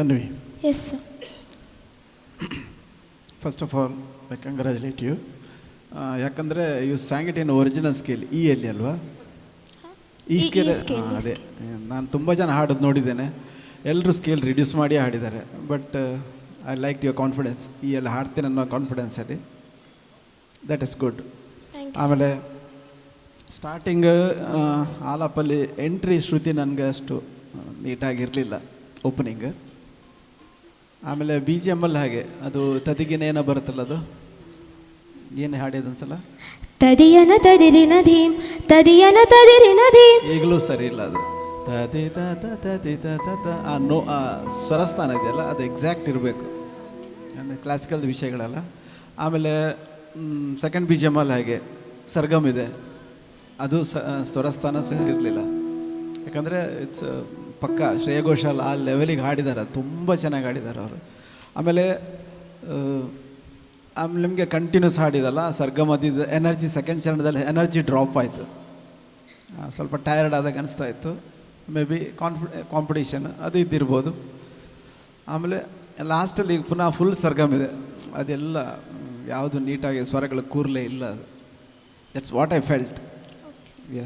Tanvi, yes sir. First of all I congratulate you. ಯಾಕಂದರೆ you sang it in original scale E ಅಲ್ಲಿ ಅಲ್ವಾ? ಈ ಸ್ಕೇಲ್ ಅದೇ ನಾನು ತುಂಬ ಜನ ಹಾಡೋದು ನೋಡಿದ್ದೇನೆ, ಎಲ್ಲರೂ ಸ್ಕೇಲ್ ರಿಡ್ಯೂಸ್ ಮಾಡಿ ಹಾಡಿದ್ದಾರೆ. But I like your confidence, ಈ ಎಲ್ಲ ಹಾಡ್ತೀನಿ ಅನ್ನೋ ಕಾನ್ಫಿಡೆನ್ಸಲ್ಲಿ, ದಟ್ ಇಸ್ ಗುಡ್. ಆಮೇಲೆ ಸ್ಟಾರ್ಟಿಂಗ್ ಆಲಾಪಲ್ಲಿ ಎಂಟ್ರಿ ಶ್ರುತಿ ನನಗೆ ಅಷ್ಟು ನೀಟಾಗಿರಲಿಲ್ಲ ಓಪನಿಂಗ್. ಆಮೇಲೆ ಬಿ ಜಿ ಎಮ್ಮಲ್ಲಿ ಹಾಗೆ ಅದು ತದಿಗಿನೇನೋ ಬರುತ್ತಲ್ಲ, ಅದು ಏನು ಹಾಡಿದ್ದು ಒಂದ್ಸಲ, ತದಿಯನ ತದಿರಿನ ಧೀಮ್ ತದಿಯನ ತದಿರಿನ ಧೀಮ್. ಈಗಲೂ ಸರಿ ಇಲ್ಲ ಅದು. ತದಿ ತದಿ ಆ ಸ್ವರಸ್ಥಾನ ಇದೆಯಲ್ಲ ಅದು ಎಕ್ಸಾಕ್ಟ್ ಇರಬೇಕು, ಅಂದರೆ ಕ್ಲಾಸಿಕಲ್ ವಿಷಯಗಳೆಲ್ಲ. ಆಮೇಲೆ ಸೆಕೆಂಡ್ ಬಿ ಜಿ ಎಮ್ಮಲ್ಲಿ ಹಾಗೆ ಸರ್ಗಮ್ ಇದೆ, ಅದು ಸ್ವರಸ್ಥಾನ ಸಹ ಇರಲಿಲ್ಲ. ಯಾಕಂದರೆ ಇಟ್ಸ್ ಪಕ್ಕ ಶ್ರೇಯಾ ಘೋಷಾಲ್ ಆ ಲೆವೆಲಿಗೆ ಹಾಡಿದ್ದಾರೆ, ತುಂಬ ಚೆನ್ನಾಗಿ ಹಾಡಿದ್ದಾರೆ ಅವರು. ಆಮೇಲೆ ನಿಮಗೆ ಕಂಟಿನ್ಯೂಸ್ ಹಾಡಿದಲ್ಲ ಸರ್ಗಮ್, ಅದಿದ್ದು ಎನರ್ಜಿ ಸೆಕೆಂಡ್ ಚರಣದಲ್ಲಿ ಎನರ್ಜಿ ಡ್ರಾಪ್ ಆಯಿತು, ಸ್ವಲ್ಪ ಟಯರ್ಡ್ ಆದಾಗ ಅನಿಸ್ತಾ ಇತ್ತು. ಮೇ ಬಿ ಕಾಂಪಿಟೇಷನ್ ಅದು ಇದ್ದಿರ್ಬೋದು. ಆಮೇಲೆ ಲಾಸ್ಟಲ್ಲಿ ಈಗ ಪುನಃ ಫುಲ್ ಸರ್ಗಮ್ ಇದೆ, ಅದೆಲ್ಲ ಯಾವುದು ನೀಟಾಗಿ ಸ್ವರಗಳು ಕೂರಲೇ ಇಲ್ಲ. ಅದು that's what I felt.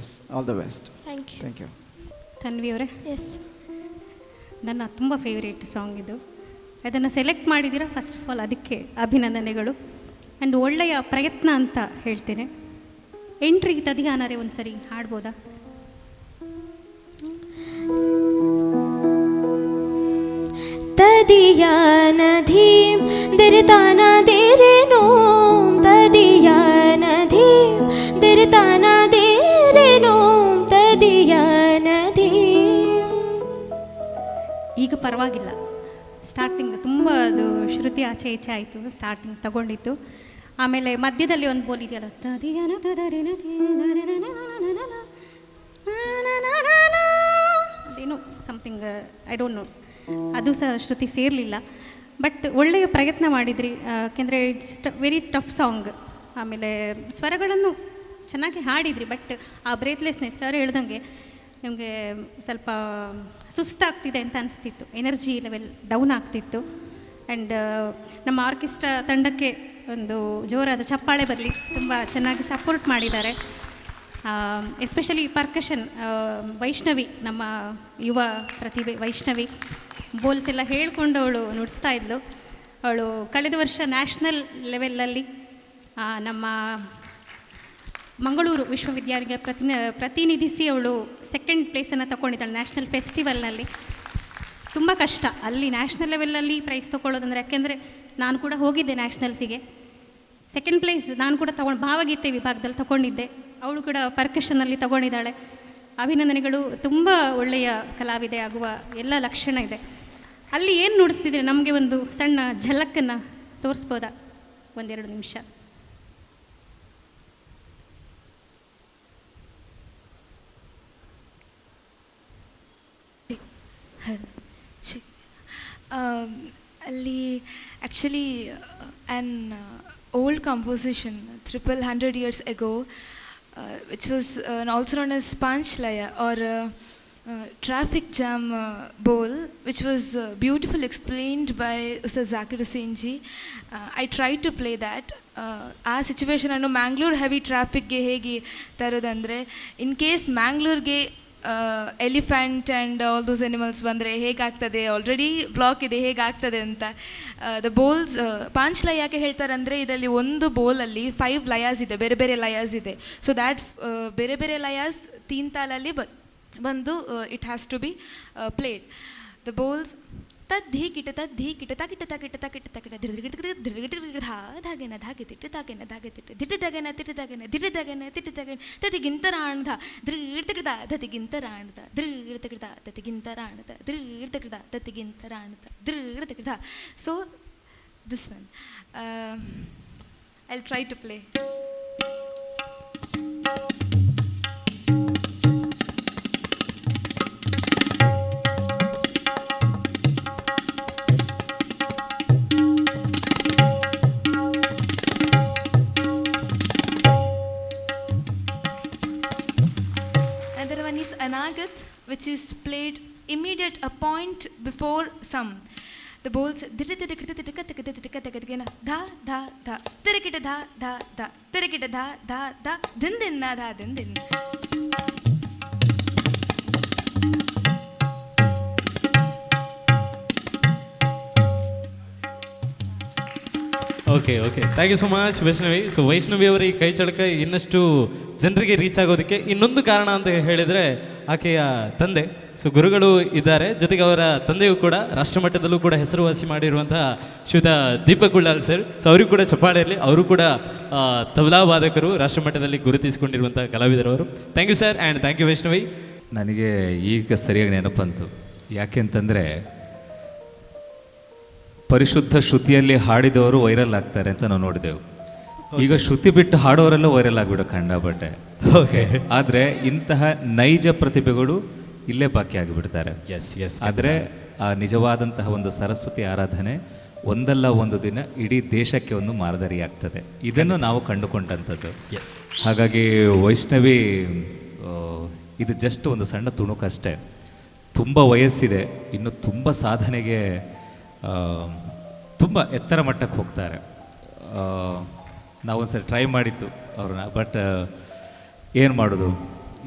Yes, all the best. Thank you. Tanvi ಅವರೇ, ಎಸ್, ನನ್ನ ತುಂಬ ಫೇವ್ರೇಟ್ ಸಾಂಗ್ ಇದು. ಅದನ್ನು ಸೆಲೆಕ್ಟ್ ಮಾಡಿದ್ದೀರಾ, ಫಸ್ಟ್ ಆಫ್ ಆಲ್ ಅದಕ್ಕೆ ಅಭಿನಂದನೆಗಳು. ಆ್ಯಂಡ್ ಒಳ್ಳೆಯ ಪ್ರಯತ್ನ ಅಂತ ಹೇಳ್ತೇನೆ. ಎಂಟ್ರಿ ತದಿಯಾನರೇ ಒಂದು ಸರಿ ಹಾಡ್ಬೋದಾ? ತದಿಯಾನ ಧೀಮ್ ದಿರಿತಾನ ದೇರೇನೋಂ ತದಿಯಾನ ಧೀಮ್ ದಿರಿತಾನ ದೇರೇನೋಂ ತದಿಯಾನ ಧೀಮ್. ಈಗ ಪರವಾಗಿಲ್ಲ, ಸ್ಟಾರ್ಟಿಂಗ್ ತುಂಬ ಅದು ಶ್ರುತಿ ಆಚೆ ಈಚೆ ಆಯಿತು, ಸ್ಟಾರ್ಟಿಂಗ್ ತಗೊಂಡಿತ್ತು. ಆಮೇಲೆ ಮಧ್ಯದಲ್ಲಿ ಒಂದು ಬೋಲ್ ಇದೆಯಲ್ಲ, ತದಿಯನ ತದರಿನ ಅದೇನು ಸಮಥಿಂಗ್ ಐ ಡೋಂಟ್ ನೋ, ಅದು ಸಹ ಶ್ರುತಿ ಸೇರಲಿಲ್ಲ. ಬಟ್ ಒಳ್ಳೆಯ ಪ್ರಯತ್ನ ಮಾಡಿದ್ರಿ, ಯಾಕೆಂದರೆ ಇಟ್ಸ್ ವೆರಿ ಟಫ್ ಸಾಂಗ್. ಆಮೇಲೆ ಸ್ವರಗಳನ್ನು ಚೆನ್ನಾಗಿ ಹಾಡಿದ್ರಿ, ಬಟ್ ಆ ಬ್ರೇತ್ಲೆಸ್ನೆಸ್ ಸರ್ ಹೇಳ್ದಂಗೆ ನಿಮಗೆ ಸ್ವಲ್ಪ ಸುಸ್ತಾಗ್ತಿದೆ ಅಂತ ಅನಿಸ್ತಿತ್ತು, ಎನರ್ಜಿ ಲೆವೆಲ್ ಡೌನ್ ಆಗ್ತಿತ್ತು. ಆ್ಯಂಡ್ ನಮ್ಮ ಆರ್ಕೆಸ್ಟ್ರಾ ತಂಡಕ್ಕೆ ಒಂದು ಜೋರಾದ ಚಪ್ಪಾಳೆ ಬರಲಿ, ತುಂಬ ಚೆನ್ನಾಗಿ ಸಪೋರ್ಟ್ ಮಾಡಿದ್ದಾರೆ. ಎಸ್ಪೆಷಲಿ ಪರ್ಕಷನ್ ವೈಷ್ಣವಿ, ನಮ್ಮ ಯುವ ಪ್ರತಿಭೆ ವೈಷ್ಣವಿ, ಬೋಲ್ಸ್ ಎಲ್ಲ ಹೇಳ್ಕೊಂಡು ಅವಳು ನುಡಿಸ್ತಾ ಇದ್ಲು. ಅವಳು ಕಳೆದ ವರ್ಷ ನ್ಯಾಷನಲ್ ಲೆವೆಲಲ್ಲಿ ನಮ್ಮ ಮಂಗಳೂರು ವಿಶ್ವವಿದ್ಯಾಲಯ ಪ್ರತಿನಿಧಿಸಿ ಅವಳು ಸೆಕೆಂಡ್ ಪ್ಲೇಸನ್ನು ತಗೊಂಡಿದ್ದಾಳೆ ನ್ಯಾಷನಲ್ ಫೆಸ್ಟಿವಲ್ನಲ್ಲಿ. ತುಂಬ ಕಷ್ಟ ಅಲ್ಲಿ ನ್ಯಾಷನಲ್ ಲೆವೆಲಲ್ಲಿ ಪ್ರೈಸ್ ತೊಗೊಳ್ಳೋದಂದರೆ, ಯಾಕೆಂದರೆ ನಾನು ಕೂಡ ಹೋಗಿದ್ದೆ ನ್ಯಾಷನಲ್ಸಿಗೆ, ಸೆಕೆಂಡ್ ಪ್ಲೇಸ್ ನಾನು ಕೂಡ ಭಾವಗೀತೆ ವಿಭಾಗದಲ್ಲಿ ತಗೊಂಡಿದ್ದೆ, ಅವಳು ಕೂಡ ಪರ್ಕಷನ್ನಲ್ಲಿ ತಗೊಂಡಿದ್ದಾಳೆ. ಅಭಿನಂದನೆಗಳು. ತುಂಬ ಒಳ್ಳೆಯ ಕಲಾವಿದೆ ಆಗುವ ಎಲ್ಲ ಲಕ್ಷಣ ಇದೆ. ಅಲ್ಲಿ ಏನು ನುಡಿಸ್ತಿದ್ರೆ ನಮಗೆ ಒಂದು ಸಣ್ಣ ಝಲಕ್ಕನ್ನು ತೋರಿಸ್ಬೋದಾ, ಒಂದೆರಡು ನಿಮಿಷ? ಅಲ್ಲಿ actually an old composition 100 years ago, which was also known as Panch Laya or traffic jam bowl, which was beautifully explained by Ustad Zakir Hussain ji. I tried to play that. ಆ ಸಿಚುವೇಶನನ್ನು Mangalore heavy ಟ್ರಾಫಿಕ್ಗೆ ಹೇಗೆ ತರೋದಂದರೆ, in case ಮ್ಯಾಂಗ್ಳೂರ್ಗೆ elephant and all those animals ಬಂದರೆ ಹೇಗಾಗ್ತದೆ, already block ಇದೆ, ಹೇಗಾಗ್ತದೆ ಅಂತ. The bowls ಪಾಂಚ್ ಲಯ ಯಾಕೆ ಹೇಳ್ತಾರೆ ಅಂದರೆ, ಇದರಲ್ಲಿ ಒಂದು ಬೋಲಲ್ಲಿ 5 ಲಯಾಸ್ ಇದೆ, ಬೇರೆ ಬೇರೆ ಲಯಾಸ್ ಇದೆ. ಸೊ ದ್ಯಾಟ್ ಬೇರೆ ಬೇರೆ ಲಯಾಸ್ 3 ತಾಲಲ್ಲಿ ಬಂದು it has to be played. The bols ತದ್ಧಿ ಕಿಟ ತದ್ಧಿ ಕಿಟ ತಕಿಟ ತಕಿಟ ತಕಿಟ ತಕಿಟ ಧಿರ್ಗಿಟ ಧಾಗೆನ ಧಾಗೆ ತಿಟ್ಟು ತಾಗೆನ ಧಾಗೆ ತಿಟ್ಟು ದಿಟ್ಟು ದಗೆನ ತಿಟ್ಟು ದಗೆನ ದಿಟ್ಟು ದಗೆನ ತಿಟ್ಟು ದಗೆನ ತತಿಗಿಂತ ರಾಣ್ದ ಧೃಗಿಡ್ತಕಿಡ ತತಿಗಿಂತ ರಾಣ್ದ ಧೃಗಿಡ್ತಕಿಡ ತತಿಗಿಂತ ರಾಣ್ದ ಧೃಗಿಡ್ತಕಿಡ ತತಿಗಿಂತ ರಾಣ್ದ ಧೃಗಿಡ್ತಕಿಡ. So this one I will try to play. Anagat, which is played immediate a point before sum. the bowls dha dha dha tirikita dha dha dha tirikita dha dha dha din din na dha din din. Okay okay thank you so much Vaishnavi. So Vaishnavi ಅವರ ಈ ಕೈ ಚಳಕ ಇನ್ನಷ್ಟು ಜನರಿಗೆ reach ಆಗೋದಕ್ಕೆ ಇನ್ನೊಂದು ಕಾರಣ ಅಂತ ಹೇಳಿದರೆ ಆಕೆಯ ತಂದೆ. ಸೊ ಗುರುಗಳು ಇದ್ದಾರೆ, ಜೊತೆಗೆ ಅವರ ತಂದೆಯೂ ಕೂಡ ರಾಷ್ಟ್ರಮಟ್ಟದಲ್ಲೂ ಕೂಡ ಹೆಸರುವಾಸಿ ಮಾಡಿರುವಂತಹ ಶ್ರೀಯುತ ದೀಪಕ್ ಉಳ್ಳಾಲ್ ಸರ್. ಸೊ ಅವರಿಗೂ ಕೂಡ ಚಪ್ಪಾಳೆ ಇರಲಿ. ಅವರು ಕೂಡ ತಬಲಾ ವಾದಕರು, ರಾಷ್ಟ್ರಮಟ್ಟದಲ್ಲಿ ಗುರುತಿಸಿಕೊಂಡಿರುವಂತಹ ಕಲಾವಿದರವರು. Thank you sir and thank you Vaishnavi. ನನಗೆ ಈಗ ಸರಿಯಾಗಿ ನೆನಪಂತು. ಯಾಕೆ ಅಂತಂದರೆ ಪರಿಶುದ್ಧ ಶ್ರುತಿಯಲ್ಲಿ ಹಾಡಿದವರು ವೈರಲ್ ಆಗ್ತಾರೆ ಅಂತ ನಾವು ನೋಡಿದೆವು. ಈಗ ಶ್ರುತಿ ಬಿಟ್ಟು ಹಾಡೋರೆಲ್ಲ ವೈರಲ್ ಆಗಿಬಿಡೋ ಕಂಡಬಟ್ಟೆ. ಓಕೆ, ಆದರೆ ಇಂತಹ ನೈಜ ಪ್ರತಿಭೆಗಳು ಇಲ್ಲೇ ಬಾಕಿ ಆಗಿಬಿಡ್ತಾರೆ. Yes yes. ಆದರೆ ಆ ನಿಜವಾದಂತಹ ಒಂದು ಸರಸ್ವತಿ ಆರಾಧನೆ ಒಂದಲ್ಲ ಒಂದು ದಿನ ಇಡೀ ದೇಶಕ್ಕೆ ಒಂದು ಮಾದರಿಯಾಗ್ತದೆ. ಇದನ್ನು ನಾವು ಕಂಡುಕೊಂಡಂಥದ್ದು. ಹಾಗಾಗಿ ವೈಷ್ಣವಿ ಇದು ಜಸ್ಟ್ ಒಂದು ಸಣ್ಣ ತುಣುಕಷ್ಟೇ. ತುಂಬ ವಯಸ್ಸಿದೆ, ಇನ್ನು ತುಂಬ ಸಾಧನೆಗೆ ತುಂಬ ಎತ್ತರ ಮಟ್ಟಕ್ಕೆ ಹೋಗ್ತಾರೆ. ನಾವೊಂದು ಸರಿ ಟ್ರೈ ಮಾಡಿತ್ತು ಅವ್ರನ್ನ, ಬಟ್ ಏನು ಮಾಡೋದು,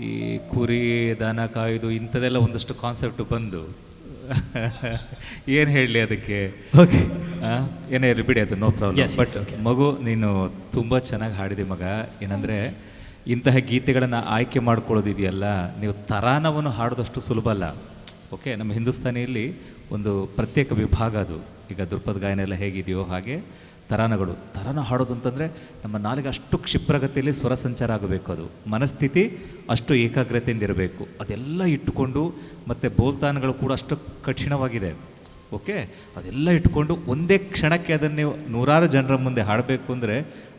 ಈ ಕುರಿ ದನ ಕಾಯ್ದು ಇಂಥದ್ದೆಲ್ಲ ಒಂದಷ್ಟು ಕಾನ್ಸೆಪ್ಟ್ ಬಂದು ಏನು ಹೇಳಲಿ ಅದಕ್ಕೆ. ಓಕೆ, ಏನೇ ಇರಲಿ ಬಿಡಿ, ಅದು ನೋ ಪ್ರಾಬ್ಲಮ್. ಬಟ್ ಮಗು, ನೀನು ತುಂಬ ಚೆನ್ನಾಗಿ ಹಾಡಿದೆ ಮಗ. ಏನಂದರೆ ಇಂತಹ ಗೀತೆಗಳನ್ನು ಆಯ್ಕೆ ಮಾಡ್ಕೊಳ್ಳೋದಿದೆಯಲ್ಲ, ನೀವು ತರಾನವನ್ನು ಹಾಡೋದಷ್ಟು ಸುಲಭ ಅಲ್ಲ. ಓಕೆ, ನಮ್ಮ ಹಿಂದೂಸ್ತಾನಿಯಲ್ಲಿ ಒಂದು ಪ್ರತ್ಯೇಕ ವಿಭಾಗ ಅದು. ಈಗ ಧ್ರುಪದ ಗಾಯನ ಎಲ್ಲ ಹೇಗಿದೆಯೋ ಹಾಗೆ ತರಾನಗಳು. ತರಾನ ಹಾಡೋದು ಅಂತಂದರೆ ನಮ್ಮ ನಾಲಿಗೆ ಅಷ್ಟು ಕ್ಷಿಪ್ರಗತಿಯಲ್ಲಿ ಸ್ವರ ಸಂಚಾರ ಆಗಬೇಕು, ಅದು ಮನಸ್ಥಿತಿ ಅಷ್ಟು ಏಕಾಗ್ರತೆಯಿಂದ ಇರಬೇಕು. ಅದೆಲ್ಲ ಇಟ್ಟುಕೊಂಡು, ಮತ್ತು ಬೋಲ್ತಾನಗಳು ಕೂಡ ಅಷ್ಟು ಕಠಿಣವಾಗಿದೆ. ಓಕೆ, ಅದೆಲ್ಲ ಇಟ್ಕೊಂಡು ಒಂದೇ ಕ್ಷಣಕ್ಕೆ ಅದನ್ನು ನೀವು ನೂರಾರು ಜನರ ಮುಂದೆ ಹಾಡಬೇಕು ಅಂದರೆ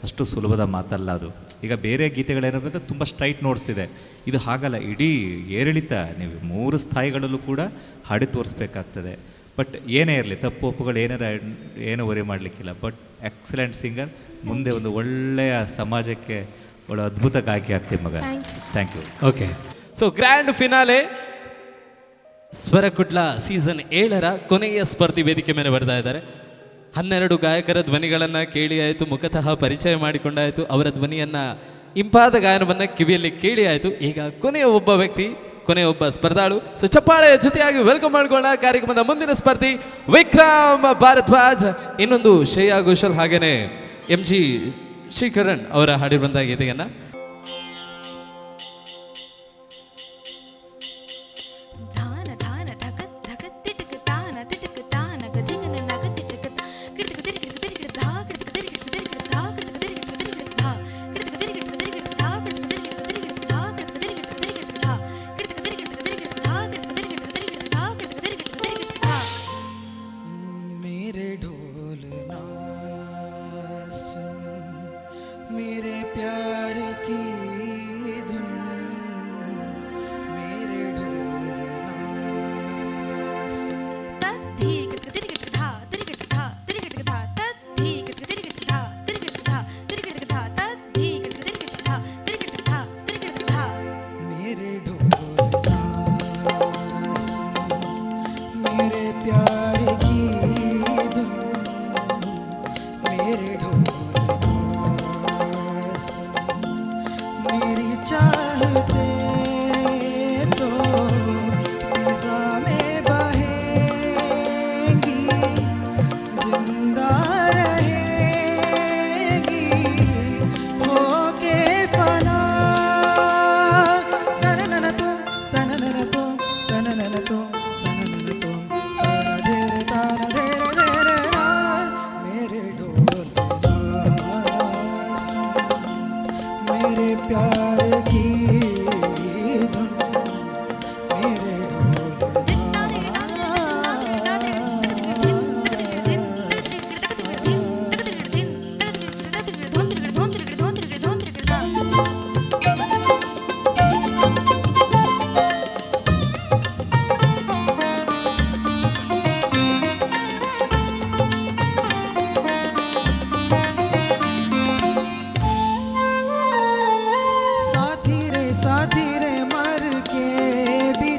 ಅಷ್ಟು ಸುಲಭದ ಮಾತಲ್ಲ ಅದು. ಈಗ ಬೇರೆ ಗೀತೆಗಳೇನಾಗುತ್ತೆ ತುಂಬ ಸ್ಟ್ರೈಟ್ ನೋಟ್ಸ್ ಇದೆ, ಇದು ಹಾಗಲ್ಲ. ಇಡೀ ಏರಿಳಿತ ನೀವು 3 ಸ್ಥಾಯಿಗಳಲ್ಲೂ ಕೂಡ ಹಾಡಿ ತೋರಿಸ್ಬೇಕಾಗ್ತದೆ. ಬಟ್ ಏನೇ ಇರಲಿ, ತಪ್ಪು ಒಪ್ಪುಗಳು ಏನೂ ವರಿ ಮಾಡಲಿಕ್ಕಿಲ್ಲ. ಬಟ್ ಎಕ್ಸಲೆಂಟ್ ಸಿಂಗರ್, ಮುಂದೆ ಒಂದು ಒಳ್ಳೆಯ ಸಮಾಜಕ್ಕೆ ಒಳ್ಳೆ ಅದ್ಭುತ ಗಾಯಕಿ ಆಗ್ತೀವಿ ಮಗ. Thank you. Okay, so grand finale Swarakutla season 7ರ ಕೊನೆಯ ಸ್ಪರ್ಧಿ ವೇದಿಕೆ ಮೇಲೆ ಬರ್ತಾ ಇದ್ದಾರೆ. 12 ಗಾಯಕರ ಧ್ವನಿಗಳನ್ನು ಕೇಳಿ ಆಯಿತು, ಮುಖತಃ ಪರಿಚಯ ಮಾಡಿಕೊಂಡಾಯಿತು, ಅವರ ಧ್ವನಿಯನ್ನು ಇಂಪಾದ ಗಾಯನವನ್ನು ಕಿವಿಯಲ್ಲಿ ಕೇಳಿ ಆಯಿತು. ಈಗ ಕೊನೆಯ ಒಬ್ಬ ವ್ಯಕ್ತಿ, ಕೊನೆಯ ಒಬ್ಬ ಸ್ಪರ್ಧಾಳು. ಸೊ ಚಪ್ಪಾಳೆಯ ಜೊತೆಯಾಗಿ ವೆಲ್ಕಮ್ ಮಾಡ್ಕೊಳ್ಳೋಣ ಕಾರ್ಯಕ್ರಮದ ಮುಂದಿನ ಸ್ಪರ್ಧಿ ವಿಕ್ರಮ್ ಭಾರದ್ವಾಜ್, ಇನ್ನೊಂದು ಶ್ರೇಯಾ ಘೋಷಾಲ್, ಹಾಗೇನೆ MG ಶ್ರೀಕರಣ್ ಅವರ ಹಾಡಿರುವಂತಹ ಗೀತೆಯನ್ನು.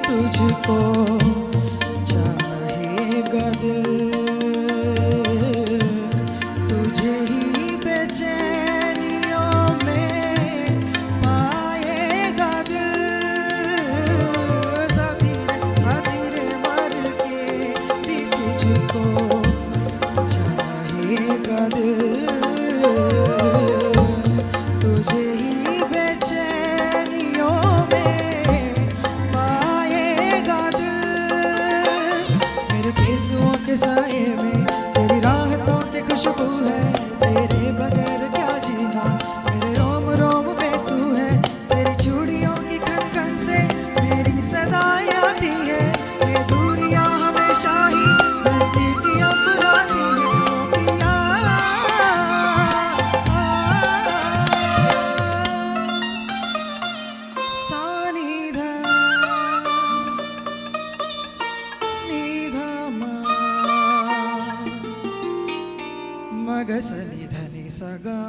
तुझको चाहेगा दिल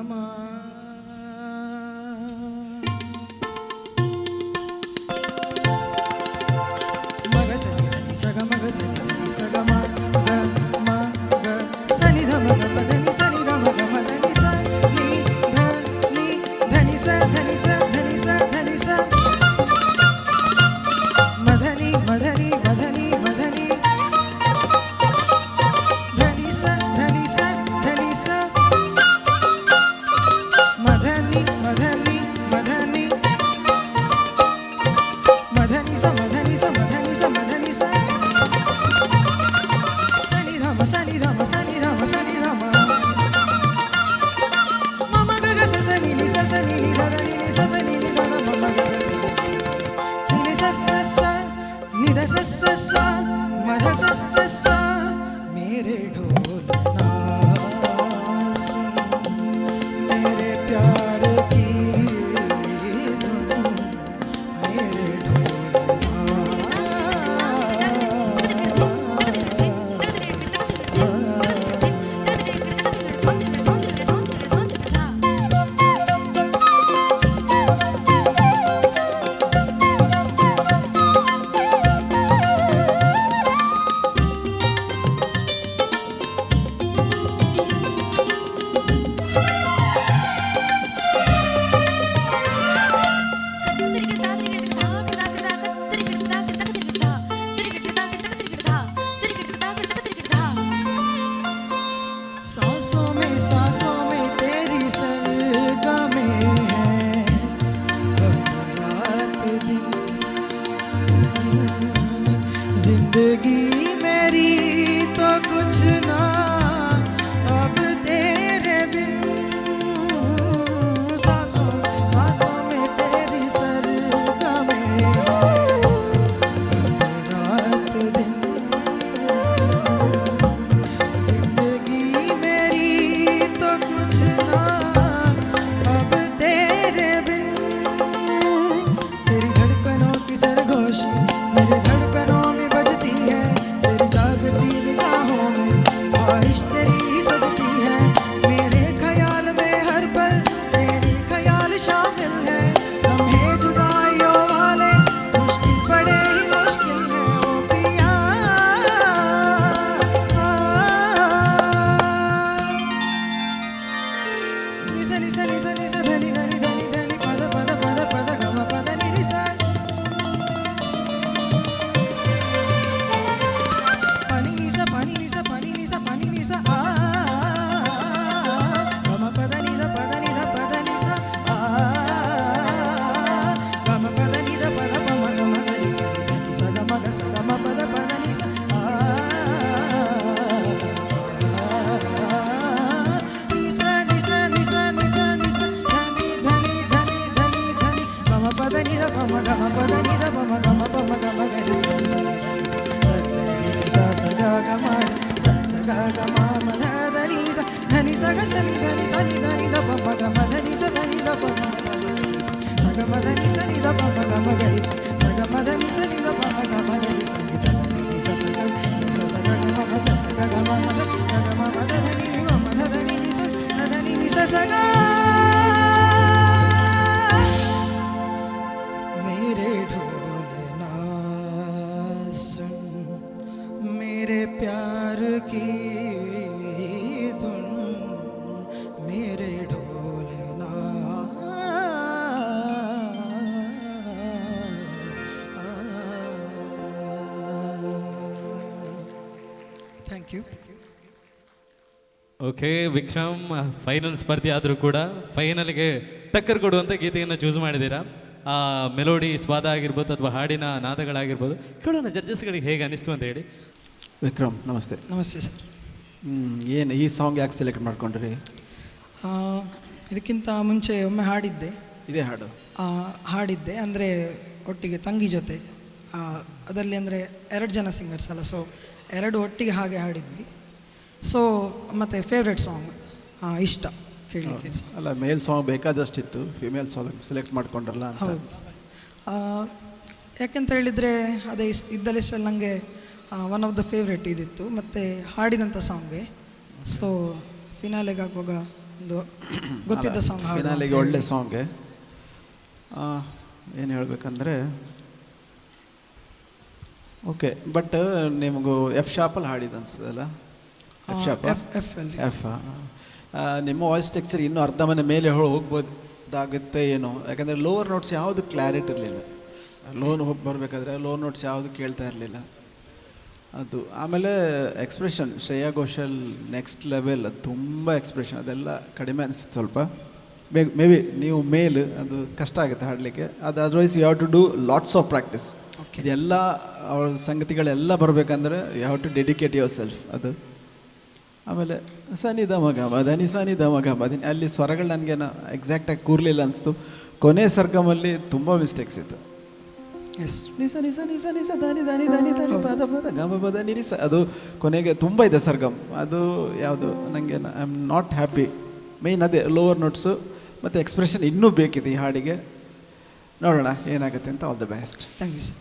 ಮ ಮಗ ಸನಿ ಧನಿ ಸಗ ಮಗ ಸನಿ ಧನಿ ಸಗ ಮ ಗ ಮ ಗ ಸನಿ ಧ ಮಗ ಪದನಿ ಸನಿ ಧ ಮಗ ಮದನಿ ಸ ನಿ ಧ ನಿ ಧನಿ ಸ ಧನಿ ಸ ಧನಿ ಸ ಧನಿ ಸ ಮಧನಿ ಮಧನಿ ಮಧನಿ ಮಧನಿ ಧನಿ ಸ ಧನಿ ಸ ಧನಿ ಸ ಮಧನಿ ಮಧನಿ ಮಧನಿ ಮಧನಿ ಸ ಮಧನಿ ಸ ಮಧನಿ ಸ ಮಧನಿ ಸ ಸನಿ ಧ ಮ ಸನಿ ಧ ಮ ಸನಿ ಧ ಮ ಸನಿ ಧ ಮ ಮಮ ಗ ಗ ಸ ಸ ನಿ ನಿ ಸ ಸ ನಿ ನಿ ಧ ಧ ನಿ ನಿ ಸ ಸ ನಿ ನಿ ಧ ಧ ಮಮ ಗ ಗ ಸ ಸ ನಿ ನಿ ಸ ಸ ಸ ನಿ ಧ ಸ ಸ ಸ ಮ ಧ ಸ ಸ ಸ मेरे ढोलना सुन मेरे प्यार की धुन मेरे सांसों में तेरी सरगमें हैं अब रात दिन जिंदगी मेरी तो कुछ ना अब तेरे बिन सांसों में तेरी सरगमें हैं अब रात दिन जिंदगी मेरी तो कुछ ना अब तेरे बिन तेरी धड़कनों की सरगोशी मेरे धड़कनों में बजती है तेरी जागती निगाहों में ख्वाहिश तेरी ही सजती है मेरे ख्याल में हर पल तेरे ख्याल शामिल है लम्हे जुदाइयों वाले मुश्किल बड़े ही मुश्किल है ओ पिया निस निस निस निस धनि धनि धनि धनि पद पद पद पद गम पद नि निस pani ni sa pani ni sa pani ni sa pani ni sa a gam pad ni da pad ni da pad ni sa a gam pad ni da pad pa ma gam ga ni sa ni ni sa gam ga sa gam pad pad ni sa a ni sa ni sa ni sa ni sa ni sa dhani dhani dhani dhani dhani gam pad ni da pa ma gam pad ni da pa ma gam pa ma gam ga ni sa ni sa ni sa sa ga ga ma sa sa ga ga ma ma dha da ni da dhani sa ga sa ni dhani sa ni da ni da pa ma ga ma dhani sa da ni da pa ma ga ma ga ni sa ga ma dhani sa ni da pa ma ga ma ga ni sa ga ma dhani sa ni da pa ma ga ma ga ni sa ni da ni sa sa ga ga ma ma sa sa ga ga ma ma da sa ga ma ma da ni ni ma ma da ni ni sa da ni ni sa sa ga मेरे ढोलना सुन मेरे प्यार की धुन मेरे ढोलना thank you okay Vikram final ಸ್ಪರ್ಧಿ ಆದರೂ ಕೂಡ ಫೈನಲ್ಗೆ ಟಕ್ಕರ್ ಕೊಡುವಂಥ ಗೀತೆಯನ್ನು ಚೂಸ್ ಮಾಡಿದ್ದೀರಾ. ಆ ಮೆಲೋಡಿ ಸ್ವಾದ ಆಗಿರ್ಬೋದು ಅಥವಾ ಹಾಡಿನ ನಾದಗಳಾಗಿರ್ಬೋದು ಕೇಳೋಣ ಜಡ್ಜಸ್ಗಳಿಗೆ ಹೇಗೆ ಅನಿಸ್ತು ಅಂತ ಹೇಳಿ. ವಿಕ್ರಮ್ ನಮಸ್ತೆ. ನಮಸ್ತೆ ಸರ್. ಏನು ಈ ಸಾಂಗ್ ಯಾಕೆ ಸೆಲೆಕ್ಟ್ ಮಾಡ್ಕೊಂಡ್ರಿ? ಇದಕ್ಕಿಂತ ಮುಂಚೆ ಒಮ್ಮೆ ಹಾಡಿದ್ದೆ. ಇದೇ ಹಾಡು ಹಾಡಿದ್ದೆ ಅಂದರೆ ಒಟ್ಟಿಗೆ ತಂಗಿ ಜೊತೆ. ಅದರಲ್ಲಿ ಅಂದರೆ 2 ಜನ ಸಿಂಗರ್ಸ್ ಅಲ್ಲ, ಸೊ 2 ಒಟ್ಟಿಗೆ ಹಾಗೆ ಹಾಡಿದ್ವಿ. ಸೊ ಮತ್ತು ಫೇವ್ರೆಟ್ ಸಾಂಗ್ ಇಷ್ಟ ಕೇಳಲಿಕ್ಕೆ. ಅಲ್ಲ, ಮೇಲ್ ಸಾಂಗ್ ಬೇಕಾದಷ್ಟಿತ್ತು, ಫಿಮೇಲ್ ಸಾಂಗ್ ಸೆಲೆಕ್ಟ್ ಮಾಡ್ಕೊಂಡ್ರಲ್ಲ. ಹೌದು, ಯಾಕೆಂತ ಹೇಳಿದರೆ ಅದೇ ಇದ್ದ ಲಿಸ್ಟಲ್ಲಿ ನನಗೆ ಒನ್ ಆಫ್ ದ ಫೇವ್ರೆಟ್ ಇದಿತ್ತು ಮತ್ತು ಹಾಡಿದಂಥ ಸಾಂಗ್ಗೆ. ಸೊ ಫಿನಾಲೆಗೆ ಆಗುವಾಗ ಒಂದು ಗೊತ್ತಿದ್ದ ಸಾಂಗ್ ಫಿನಾಲಿಗೆ ಒಳ್ಳೆ ಸಾಂಗೆ. ಏನು ಹೇಳಬೇಕಂದ್ರೆ ಓಕೆ, ಬಟ್ ನಿಮಗೂ ಎಫ್ ಶಾಪಲ್ಲಿ ಹಾಡಿದ್ದು ಅನ್ಸ್ತದಲ್ಲ? F sharp, F. ನಿಮ್ಮ ವಾಯ್ಸ್ ಟೆಕ್ಚರ್ ಇನ್ನೂ ಅರ್ಧ ಮನೆ ಮೇಲೆ ಹೋಗ್ಬೋದಾಗುತ್ತೆ ಏನೋ, ಯಾಕಂದರೆ ಲೋವರ್ ನೋಟ್ಸ್ ಯಾವುದು ಕ್ಲಾರಿಟಿ ಇರಲಿಲ್ಲ. ಲೋನ್ ಹೋಗಿ ಬರಬೇಕಾದ್ರೆ ಲೋವರ್ ನೋಟ್ಸ್ ಯಾವುದು ಕೇಳ್ತಾ ಇರಲಿಲ್ಲ ಅದು. ಆಮೇಲೆ expression, Shreya Ghoshal next level, ಅದು ತುಂಬ ಎಕ್ಸ್ಪ್ರೆಷನ್, ಅದೆಲ್ಲ ಕಡಿಮೆ ಅನಿಸುತ್ತೆ ಸ್ವಲ್ಪ. ಮೇ ಬಿ ನೀವು ಮೇಲ್, ಅದು ಕಷ್ಟ ಆಗುತ್ತೆ ಹಾಡಲಿಕ್ಕೆ ಅದು. Otherwise you have to do lots of practice. ಇದೆಲ್ಲ ಅವ್ರ ಸಂಗತಿಗಳೆಲ್ಲ ಬರಬೇಕಂದ್ರೆ you have to dedicate yourself ಅದು. ಆಮೇಲೆ ಸನಿ ದ ಮಗ ಮದನಿ ಸನಿ ದ ಮಗ ಮದನಿ, ಅಲ್ಲಿ ಸ್ವರಗಳು ನನಗೇನು ಎಕ್ಸಾಕ್ಟಾಗಿ ಕೂರಲಿಲ್ಲ ಅನಿಸ್ತು. ಕೊನೆ ಸರ್ಗಮಲ್ಲಿ ತುಂಬ ಮಿಸ್ಟೇಕ್ಸ್ ಇತ್ತು. ನಿಸ ನಿಸ ನಿಸ ನಿಸ ದಾನಿ ದಾನಿ ದಾನಿ ದಾನಿ ಪದ ಪದ ಗಮ ಪದ ನಿರಿಸ, ಅದು ಕೊನೆಗೆ ತುಂಬ ಇದೆ ಸರ್ಗಮ್. ಅದು ಯಾವುದು ನನಗೆ I am not happy. Main ಅದೇ ಲೋವರ್ ನೋಟ್ಸು ಮತ್ತು ಎಕ್ಸ್ಪ್ರೆಷನ್ ಇನ್ನೂ ಬೇಕಿದೆ ಈ ಹಾಡಿಗೆ. ನೋಡೋಣ ಏನಾಗುತ್ತೆ ಅಂತ. All the best. Thank you sir.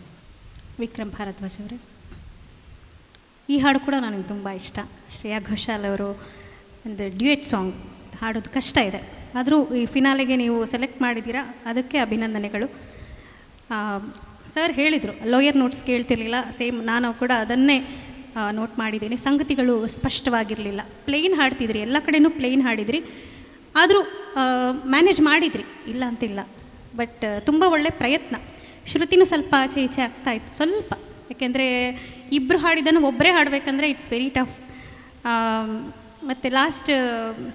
Vikram Bharadwaj ಅವರೇ, ಈ ಹಾಡು ಕೂಡ ನನಗೆ ತುಂಬ ಇಷ್ಟ. ಶ್ರೇಯಾ ಘೋಷಾಲ್ ಅವರು ಒಂದು ಡ್ಯೂಯೆಟ್ ಸಾಂಗ್ ಹಾಡೋದು ಕಷ್ಟ ಇದೆ, ಆದರೂ ಈ ಫಿನಾಲೆಗೆ ನೀವು ಸೆಲೆಕ್ಟ್ ಮಾಡಿದ್ದೀರಾ, ಅದಕ್ಕೆ ಅಭಿನಂದನೆಗಳು. ಸರ್ ಹೇಳಿದರು ಲೋಯರ್ ನೋಟ್ಸ್ ಕೇಳ್ತಿರ್ಲಿಲ್ಲ, ಸೇಮ್ ನಾನು ಕೂಡ ಅದನ್ನೇ ನೋಟ್ ಮಾಡಿದ್ದೀನಿ. ಸಂಗತಿಗಳು ಸ್ಪಷ್ಟವಾಗಿರಲಿಲ್ಲ, ಪ್ಲೇನ್ ಹಾಡ್ತಿದ್ರಿ, ಎಲ್ಲ ಕಡೆನೂ ಪ್ಲೇನ್ ಹಾಡಿದ್ರಿ, ಆದರೂ ಮ್ಯಾನೇಜ್ ಮಾಡಿದ್ರಿ, ಇಲ್ಲ ಅಂತಿಲ್ಲ. ಬಟ್ ತುಂಬ ಒಳ್ಳೆ ಪ್ರಯತ್ನ. ಶ್ರುತಿನೂ ಸ್ವಲ್ಪ ಆಚೆ ಈಚೆ ಆಗ್ತಾಯಿತ್ತು ಸ್ವಲ್ಪ, ಯಾಕೆಂದರೆ ಇಬ್ಬರು ಹಾಡಿದನ್ನು ಒಬ್ಬರೇ ಹಾಡಬೇಕಂದ್ರೆ ಇಟ್ಸ್ ವೆರಿ ಟಫ್. ಮತ್ತು ಲಾಸ್ಟ್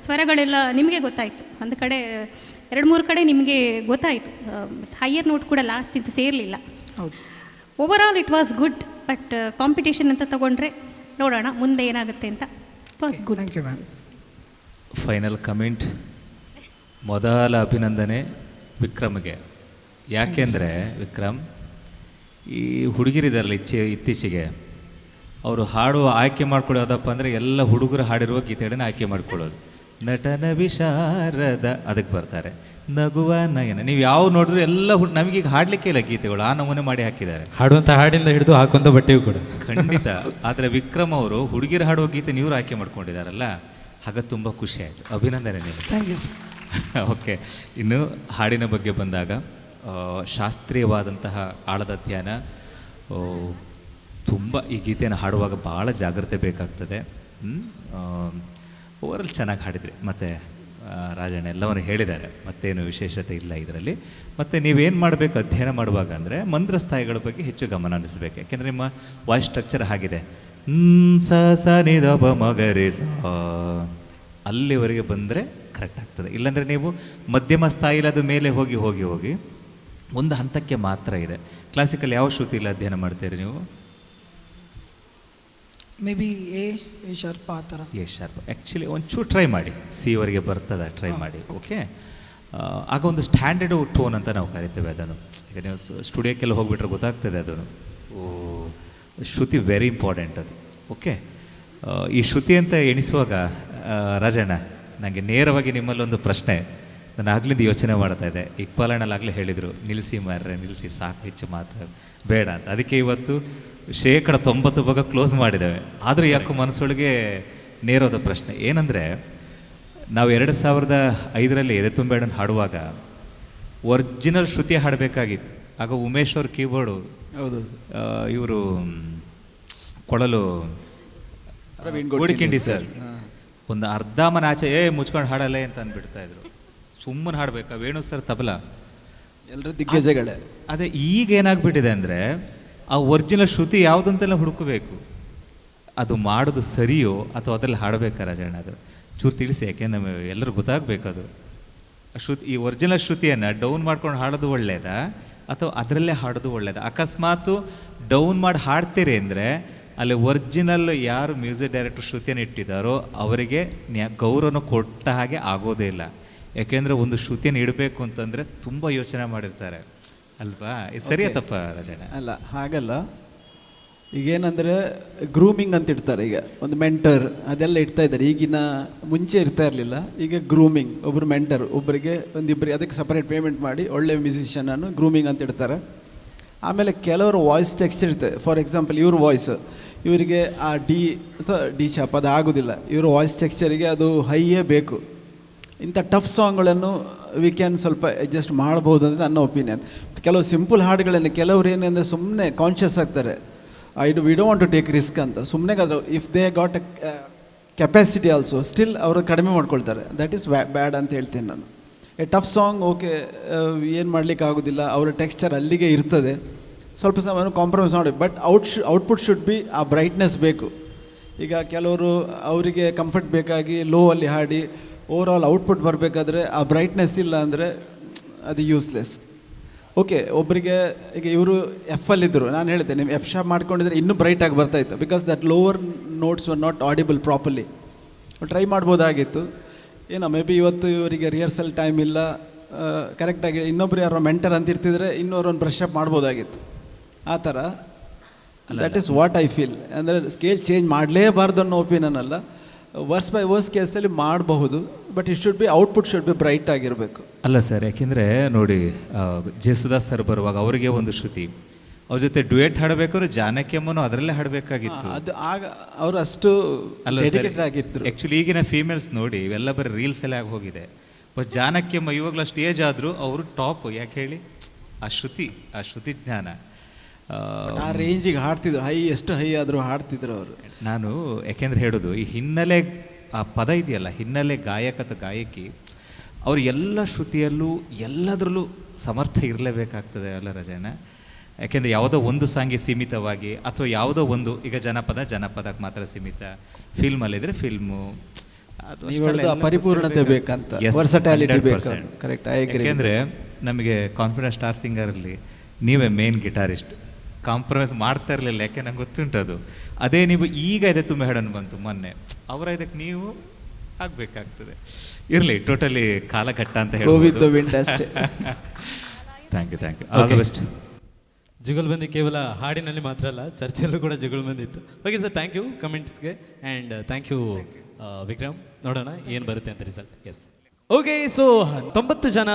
ಸ್ವರಗಳೆಲ್ಲ ನಿಮಗೆ ಗೊತ್ತಾಯಿತು, ಒಂದು ಕಡೆ 2-3 ಕಡೆ ನಿಮಗೆ ಗೊತ್ತಾಯಿತು. ಹೈಯರ್ ನೋಟ್ ಕೂಡ ಲಾಸ್ಟ್ ಇದು ಸೇರಲಿಲ್ಲ. Overall it was good, but competition ಅಂತ ತಗೊಂಡ್ರೆ ನೋಡೋಣ ಮುಂದೆ ಏನಾಗುತ್ತೆ ಅಂತ. It was good. Thank you ma'am. Final comment, ಮೊದಲ ಅಭಿನಂದನೆ ವಿಕ್ರಮ್ಗೆ. ಯಾಕೆಂದರೆ ವಿಕ್ರಮ್, ಈ ಹುಡುಗಿರಿದಾರಲ್ಲ ಇತ್ತೀಚೆಗೆ, ಅವರು ಹಾಡು ಆಯ್ಕೆ ಮಾಡ್ಕೊಳ್ಳೋದಪ್ಪ ಅಂದರೆ ಎಲ್ಲ ಹುಡುಗರು ಹಾಡಿರುವ ಗೀತೆಗಳನ್ನ ಆಯ್ಕೆ ಮಾಡ್ಕೊಳ್ಳೋದು. ನಟನ ವಿಶಾರದ ಅದಕ್ಕೆ ಬರ್ತಾರೆ, ನಗುವ ನಯನ, ನೀವು ಯಾವ ನೋಡಿದ್ರು ಎಲ್ಲ ನಮಗೀಗ ಹಾಡಲಿಕ್ಕೆ ಇಲ್ಲ ಗೀತೆಗಳು, ಆ ನಮೂನೆ ಮಾಡಿ ಹಾಕಿದ್ದಾರೆ. ಹಾಡುವಂಥ ಹಾಡಿಂದ ಹಿಡಿದು ಹಾಕುವಂಥ ಬಟ್ಟೆಯೂ ಕೂಡ ಖಂಡಿತ. ಆದರೆ ವಿಕ್ರಮ್ ಅವರು ಹುಡುಗಿರು ಹಾಡುವ ಗೀತೆ ನೀವು ಆಯ್ಕೆ ಮಾಡ್ಕೊಂಡಿದ್ದಾರಲ್ಲ, ಹಾಗೆ ತುಂಬ ಖುಷಿ ಆಯಿತು. ಅಭಿನಂದನೆ ನಿಮಗೆ. Thank you sir. ಓಕೆ, ಇನ್ನು ಹಾಡಿನ ಬಗ್ಗೆ ಬಂದಾಗ ಶಾಸ್ತ್ರೀಯವಾದಂತಹ ಆಳದ ಧ್ಯಾನ, ತುಂಬ ಈ ಗೀತೆಯನ್ನು ಹಾಡುವಾಗ ಭಾಳ ಜಾಗ್ರತೆ ಬೇಕಾಗ್ತದೆ. ಓವರಾಲ್ ಚೆನ್ನಾಗಿ ಹಾಡಿದ್ರಿ. ಮತ್ತು ರಾಜಣ್ಣ ಎಲ್ಲವನ್ನು ಹೇಳಿದ್ದಾರೆ, ಮತ್ತೇನು ವಿಶೇಷತೆ ಇಲ್ಲ ಇದರಲ್ಲಿ. ಮತ್ತು ನೀವೇನು ಮಾಡಬೇಕು ಅಧ್ಯಯನ ಮಾಡುವಾಗ ಅಂದರೆ ಮಂತ್ರ ಸ್ಥಾಯಿಗಳ ಬಗ್ಗೆ ಹೆಚ್ಚು ಗಮನ ಹರಿಸಬೇಕು. ಯಾಕೆಂದರೆ ನಿಮ್ಮ ವಾಯ್ಸ್ ಸ್ಟ್ರಕ್ಚರ್ ಆಗಿದೆ, ಸ ಸ ನಿ ದ ಪ ಮ ಗ ರೆ ಸ, ಅಲ್ಲಿವರೆಗೆ ಬಂದರೆ ಕರೆಕ್ಟ್ ಆಗ್ತದೆ. ಇಲ್ಲಾಂದರೆ ನೀವು ಮಧ್ಯಮ ಸ್ಥಾಯಿಲಿ ಅದು ಮೇಲೆ ಹೋಗಿ ಹೋಗಿ ಹೋಗಿ ಒಂದು ಹಂತಕ್ಕೆ ಮಾತ್ರ ಇದೆ. ಕ್ಲಾಸಿಕಲ್ ಯಾವ ಶ್ರುತಿಯಲ್ಲಿ ಅಧ್ಯಯನ ಮಾಡ್ತೀರಿ ನೀವು? ಮೇ ಬಿ ಎ ಶಾರ್ಪ್ ಆ ಥರ. A sharp. ಆ್ಯಕ್ಚುಲಿ ಒಂಚೂರು ಟ್ರೈ ಮಾಡಿ, ಸಿವರೆಗೆ ಬರ್ತದೆ, ಟ್ರೈ ಮಾಡಿ. ಓಕೆ, ಆಗ ಒಂದು ಸ್ಟ್ಯಾಂಡರ್ಡ್ ಟೋನ್ ಅಂತ ನಾವು ಕರಿತೇವೆ ಅದನ್ನು. ಈಗ ನೀವು ಸ್ಟುಡಿಯೋಕ್ಕೆಲ್ಲ ಹೋಗ್ಬಿಟ್ರೆ ಗೊತ್ತಾಗ್ತದೆ ಅದನ್ನು. ಶ್ರುತಿ ವೆರಿ ಇಂಪಾರ್ಟೆಂಟ್ ಅದು. ಓಕೆ, ಈ ಶ್ರುತಿ ಅಂತ ಎಣಿಸುವಾಗ ರಾಜಣ್ಣ, ನನಗೆ ನೇರವಾಗಿ ನಿಮ್ಮಲ್ಲೊಂದು ಪ್ರಶ್ನೆ. ನಾನು ಆಗ್ಲಿಂದ ಯೋಚನೆ ಮಾಡ್ತಾ ಇದ್ದೆ, ಇಕ್ಬಾಲಣ್ಣಲ್ಲಾಗಲೇ ಹೇಳಿದರು ನಿಲ್ಲಿಸಿ ಮಾರ್ರೆ ನಿಲ್ಲಿಸಿ, ಸಾಕು ಹೆಚ್ಚು ಮಾತು ಬೇಡ ಅಂತ. ಅದಕ್ಕೆ ಇವತ್ತು 90% ಕ್ಲೋಸ್ ಮಾಡಿದ್ದೇವೆ. ಆದರೂ ಯಾಕೋ ಮನಸ್ಸೊಳಗೆ ನೇರೋದ ಪ್ರಶ್ನೆ ಏನಂದರೆ, ನಾವು 2005 ಎದೆ ತುಂಬೆಡನ್ನು ಹಾಡುವಾಗ ಒರಿಜಿನಲ್ ಶ್ರುತಿ ಹಾಡಬೇಕಾಗಿತ್ತು. ಆಗ ಉಮೇಶ್ ಅವ್ರ ಕೀಬೋರ್ಡು, ಹೌದು, ಇವರು ಕೊಳಲು ಗೋಡಿಕಿಂಡಿ ಸರ್, ಒಂದು ಅರ್ಧ ಮನ ಆಚೆ ಮುಚ್ಕೊಂಡು ಹಾಡಲ್ಲೇ ಅಂತ ಅಂದ್ಬಿಡ್ತಾಯಿದ್ರು. ಸುಮ್ಮನೆ ಹಾಡಬೇಕಾ? ವೇಣು ಸರ್ ತಬಲ, ಎಲ್ಲರೂ ದಿಗ್ಗಜಗಳೇ. ಅದೇ ಈಗ ಏನಾಗ್ಬಿಟ್ಟಿದೆ ಅಂದರೆ, ಆ ಒರಿಜಿನಲ್ ಶ್ರುತಿ ಯಾವುದಂತೆಲ್ಲ ಹುಡುಕಬೇಕು. ಅದು ಮಾಡೋದು ಸರಿಯೋ ಅಥವಾ ಅದರಲ್ಲಿ ಹಾಡಬೇಕಾ ರಾಜಣ್ಣ? ಅದು ಚೂರು ತಿಳಿಸಿ, ಯಾಕೆ ನಮಗೆ ಎಲ್ಲರೂ ಗೊತ್ತಾಗಬೇಕು. ಅದು ಶ್ರುತಿ, ಈ ಒರಿಜಿನಲ್ ಶ್ರುತಿಯನ್ನು ಡೌನ್ ಮಾಡ್ಕೊಂಡು ಹಾಡೋದು ಒಳ್ಳೆಯದಾ ಅಥವಾ ಅದರಲ್ಲೇ ಹಾಡೋದು ಒಳ್ಳೆಯದಾ? ಅಕಸ್ಮಾತು ಡೌನ್ ಮಾಡಿ ಹಾಡ್ತೀರಿ ಅಂದರೆ ಅಲ್ಲಿ ಒರಿಜಿನಲ್ ಯಾರು ಮ್ಯೂಸಿಕ್ ಡೈರೆಕ್ಟರ್ ಶ್ರುತಿಯನ್ನು ಇಟ್ಟಿದ್ದಾರೋ ಅವರಿಗೆ ಗೌರವನ ಕೊಟ್ಟ ಹಾಗೆ ಆಗೋದೇ ಇಲ್ಲ. ಯಾಕೆಂದರೆ ಒಂದು ಶ್ರುತಿಯನ್ನು ಇಡಬೇಕು ಅಂತಂದರೆ ತುಂಬ ಯೋಚನೆ ಮಾಡಿರ್ತಾರೆ ಅಲ್ವಾ? ಇದು ಸರಿಯಾ ತಪ್ಪ ರಾಜಣ್ಣ? ಅಲ್ಲ, ಹಾಗಲ್ಲ. ಈಗೇನಂದರೆ ಗ್ರೂಮಿಂಗ್ ಅಂತ ಇಡ್ತಾರೆ. ಈಗ ಒಂದು ಮೆಂಟರ್ ಅದೆಲ್ಲ ಇಡ್ತಾ ಇದ್ದಾರೆ. ಈಗಿನ ಮುಂಚೆ ಇರ್ತಾ ಇರಲಿಲ್ಲ. ಈಗ ಗ್ರೂಮಿಂಗ್, ಒಬ್ಬರು ಮೆಂಟರ್, ಒಬ್ಬರಿಗೆ ಒಂದಿಬ್ಬರಿಗೆ ಅದಕ್ಕೆ ಸಪರೇಟ್ ಪೇಮೆಂಟ್ ಮಾಡಿ ಒಳ್ಳೆ ಮ್ಯೂಸಿಷಿಯನನ್ನು ಗ್ರೂಮಿಂಗ್ ಅಂತ ಇಡ್ತಾರೆ. ಆಮೇಲೆ ಕೆಲವರು ವಾಯ್ಸ್ ಟೆಕ್ಸ್ಚರ್ ಇರ್ತದೆ. ಫಾರ್ ಎಕ್ಸಾಂಪಲ್ ಇವ್ರ ವಾಯ್ಸ್, ಇವರಿಗೆ ಆ ಡಿ ಶಾಪ್ ಅದು ಆಗೋದಿಲ್ಲ. ಇವರು ವಾಯ್ಸ್ ಟೆಕ್ಸ್ಚರಿಗೆ ಅದು ಹೈಯೇ ಬೇಕು. ಇಂಥ ಟಫ್ ಸಾಂಗ್ಗಳನ್ನು ವಿ ಕ್ಯಾನ್ ಸ್ವಲ್ಪ ಅಡ್ಜಸ್ಟ್ ಮಾಡ್ಬೋದು ಅಂದರೆ ನನ್ನ ಒಪಿನಿಯನ್. ಕೆಲವು ಸಿಂಪಲ್ ಹಾಡುಗಳನ್ನು ಕೆಲವರು ಏನಂದರೆ ಸುಮ್ಮನೆ ಕಾನ್ಷಿಯಸ್ ಆಗ್ತಾರೆ, we don't want to take risk ಅಂತ. ಸುಮ್ಮನೆ ಆದರೂ if they got a capacity also still ಅವರು ಕಡಿಮೆ ಮಾಡ್ಕೊಳ್ತಾರೆ. ದಟ್ ಈಸ್ ಬ್ಯಾಡ್ ಅಂತ ಹೇಳ್ತೀನಿ ನಾನು. ಎ ಟಫ್ ಸಾಂಗ್ ಓಕೆ, ಏನು ಮಾಡಲಿಕ್ಕೆ ಆಗೋದಿಲ್ಲ, ಅವರ ಟೆಕ್ಸ್ಚರ್ ಅಲ್ಲಿಗೆ ಇರ್ತದೆ, ಸ್ವಲ್ಪ ಸಮಯ ಕಾಂಪ್ರಮೈಸ್ ಮಾಡಿ, ಬಟ್ ಔಟ್ಪುಟ್ ಶುಡ್ ಬಿ ಆ ಬ್ರೈಟ್ನೆಸ್ ಬೇಕು. ಈಗ ಕೆಲವರು ಅವರಿಗೆ ಕಂಫರ್ಟ್ ಬೇಕಾಗಿ ಲೋ ಅಲ್ಲಿ ಹಾಡಿ ಓವರ್ ಆಲ್ ಔಟ್ಪುಟ್ ಬರಬೇಕಾದ್ರೆ ಆ ಬ್ರೈಟ್ನೆಸ್ ಇಲ್ಲ ಅಂದರೆ ಅದು ಯೂಸ್ಲೆಸ್. ಓಕೆ, ಒಬ್ಬರಿಗೆ ಈಗ ಇವರು ಎಫಲ್ಲಿದ್ದರು, ನಾನು ಹೇಳಿದ್ದೆ ನೀವು ಎಫ್ ಶಾರ್ಪ್ ಮಾಡ್ಕೊಂಡಿದ್ರೆ ಇನ್ನೂ ಬ್ರೈಟಾಗಿ ಬರ್ತಾಯಿತ್ತು, because that lower notes were not audible properly. Try ಮಾಡ್ಬೋದಾಗಿತ್ತು. ಏನೋ ಮೇ ಬಿ ಇವತ್ತು ಇವರಿಗೆ ರಿಹರ್ಸಲ್ ಟೈಮ್ ಇಲ್ಲ, ಕರೆಕ್ಟಾಗಿ ಇನ್ನೊಬ್ರು ಯಾರೋ ಮೆಂಟರ್ ಅಂತ ಇರ್ತಿದ್ರೆ ಇನ್ನೊರು ಒಂದು ಬ್ರಷ್ ಅಪ್ ಮಾಡ್ಬೋದಾಗಿತ್ತು. ಆ ಥರ that is what I feel. ಅಂದರೆ ಸ್ಕೇಲ್ ಚೇಂಜ್ ಮಾಡಲೇಬಾರ್ದು ಅನ್ನೋ ಒಪಿನಿಯನ್ ಅಲ್ಲ, ವರ್ಸ್ ಬೈ ವರ್ಸ್ ಕೇಸಲ್ಲಿ ಮಾಡಬಹುದು, but it should be output should be bright ಆಗಿರಬೇಕು. ಅಲ್ಲ ಸರ್, ಯಾಕೆಂದರೆ ನೋಡಿ ಜೇಸುದಾಸ್ ಸರ್ ಬರುವಾಗ ಅವರಿಗೆ ಒಂದು ಶ್ರುತಿ, ಅವ್ರ ಜೊತೆ ಡ್ಯುಯೆಟ್ ಹಾಡಬೇಕಾದ್ರೆ ಜಾನಕಿಯಮ್ಮನು ಅದರಲ್ಲೇ ಹಾಡಬೇಕಾಗಿತ್ತು. ಅದು ಆಗ ಅವರು ಅಷ್ಟು ಡೆಡಿಕೇಟೆಡ್ ಆಗಿದ್ರು. ಆ್ಯಕ್ಚುಲಿ ಈಗಿನ ಫೀಮೇಲ್ಸ್ ನೋಡಿ ಇವೆಲ್ಲ ಬರೀ ರೀಲ್ಸ್ ಎಲ್ಲ ಆಗಿ ಹೋಗಿದೆ. ಬಟ್ ಜಾನಕಿಯಮ್ಮ ಇವಾಗಲೂ ಅಷ್ಟು ಏಜ್ ಆದರೂ ಅವರು ಟಾಪ್. ಯಾಕೆ ಹೇಳಿ, ಆ ಶ್ರುತಿ ಜ್ಞಾನ, ಆ ರೇಂಜಿಗೆ ಹಾಡ್ತಿದ್ರು, ಎಷ್ಟು ಹೈ ಆದರೂ ಹಾಡ್ತಿದ್ರು ಅವರು. ನಾನು ಯಾಕೆಂದ್ರೆ ಹೇಳೋದು, ಈ ಹಿನ್ನೆಲೆ ಆ ಪದ ಇದೆಯಲ್ಲ, ಹಿನ್ನೆಲೆ ಗಾಯಕಿ ಅವರು ಎಲ್ಲ ಶ್ರುತಿಯಲ್ಲೂ ಎಲ್ಲದರಲ್ಲೂ ಸಮರ್ಥ ಇರಲೇಬೇಕಾಗ್ತದೆ ಅಲ್ಲ ರಜನ. ಯಾಕೆಂದರೆ ಯಾವುದೋ ಒಂದು ಸಾಂಗ್ಗೆ ಸೀಮಿತವಾಗಿ ಅಥವಾ ಯಾವುದೋ ಒಂದು, ಈಗ ಜನಪದಕ್ಕೆ ಮಾತ್ರ ಸೀಮಿತ, ಫಿಲ್ಮಲ್ಲಿದ್ದರೆ ಫಿಲ್ಮು, ಅದು ಪರಿಪೂರ್ಣತೆ ಬೇಕಂತ, ವರ್ಸಟ್ಯಾಲಿಟಿ ಬೇಕು. ಕರೆಕ್ಟ್. ಯಾಕೆಂದರೆ ನಮಗೆ ಕಾನ್ಫಿಡೆಂಟ್ ಸ್ಟಾರ್ ಸಿಂಗರಲ್ಲಿ ನೀವೇ ಮೇನ್ ಗಿಟಾರಿಸ್ಟ್, ಕಾಂಪ್ರಮೈಸ್ ಮಾಡ್ತಾ ಇರಲಿಲ್ಲ. ಯಾಕೆ ನಂಗೆ ಗೊತ್ತುಂಟದು. ಅದೇ ನೀವು ಈಗ ಇದೆ ತುಂಬ ಹೇಳೋಣ ಬಂತು ಮೊನ್ನೆ, ಅವರ ಇದಕ್ಕೆ ನೀವು ಆಗಬೇಕಾಗ್ತದೆ. ಇರಲಿ, ಟೋಟಲಿ ಕಾಲಘಟ್ಟ ಅಂತ ಹೇಳಿ. Thank you all the best. Jugalbandi ಕೇವಲ ಹಾಡಿನಲ್ಲಿ ಮಾತ್ರ ಅಲ್ಲ, ಚರ್ಚೆಯಲ್ಲೂ ಕೂಡ ಜುಗಲ್ಬಂದಿ ಇತ್ತು. ಓಕೆ ಸರ್, ಥ್ಯಾಂಕ್ ಯು ಕಮೆಂಟ್ಸ್ಗೆ ಆ್ಯಂಡ್ ಥ್ಯಾಂಕ್ ಯು ವಿಕ್ರಮ್. ನೋಡೋಣ ಏನು ಬರುತ್ತೆ ಅಂತ ರಿಸಲ್ಟ್. S, okay. ಸೊ 90 ಜನ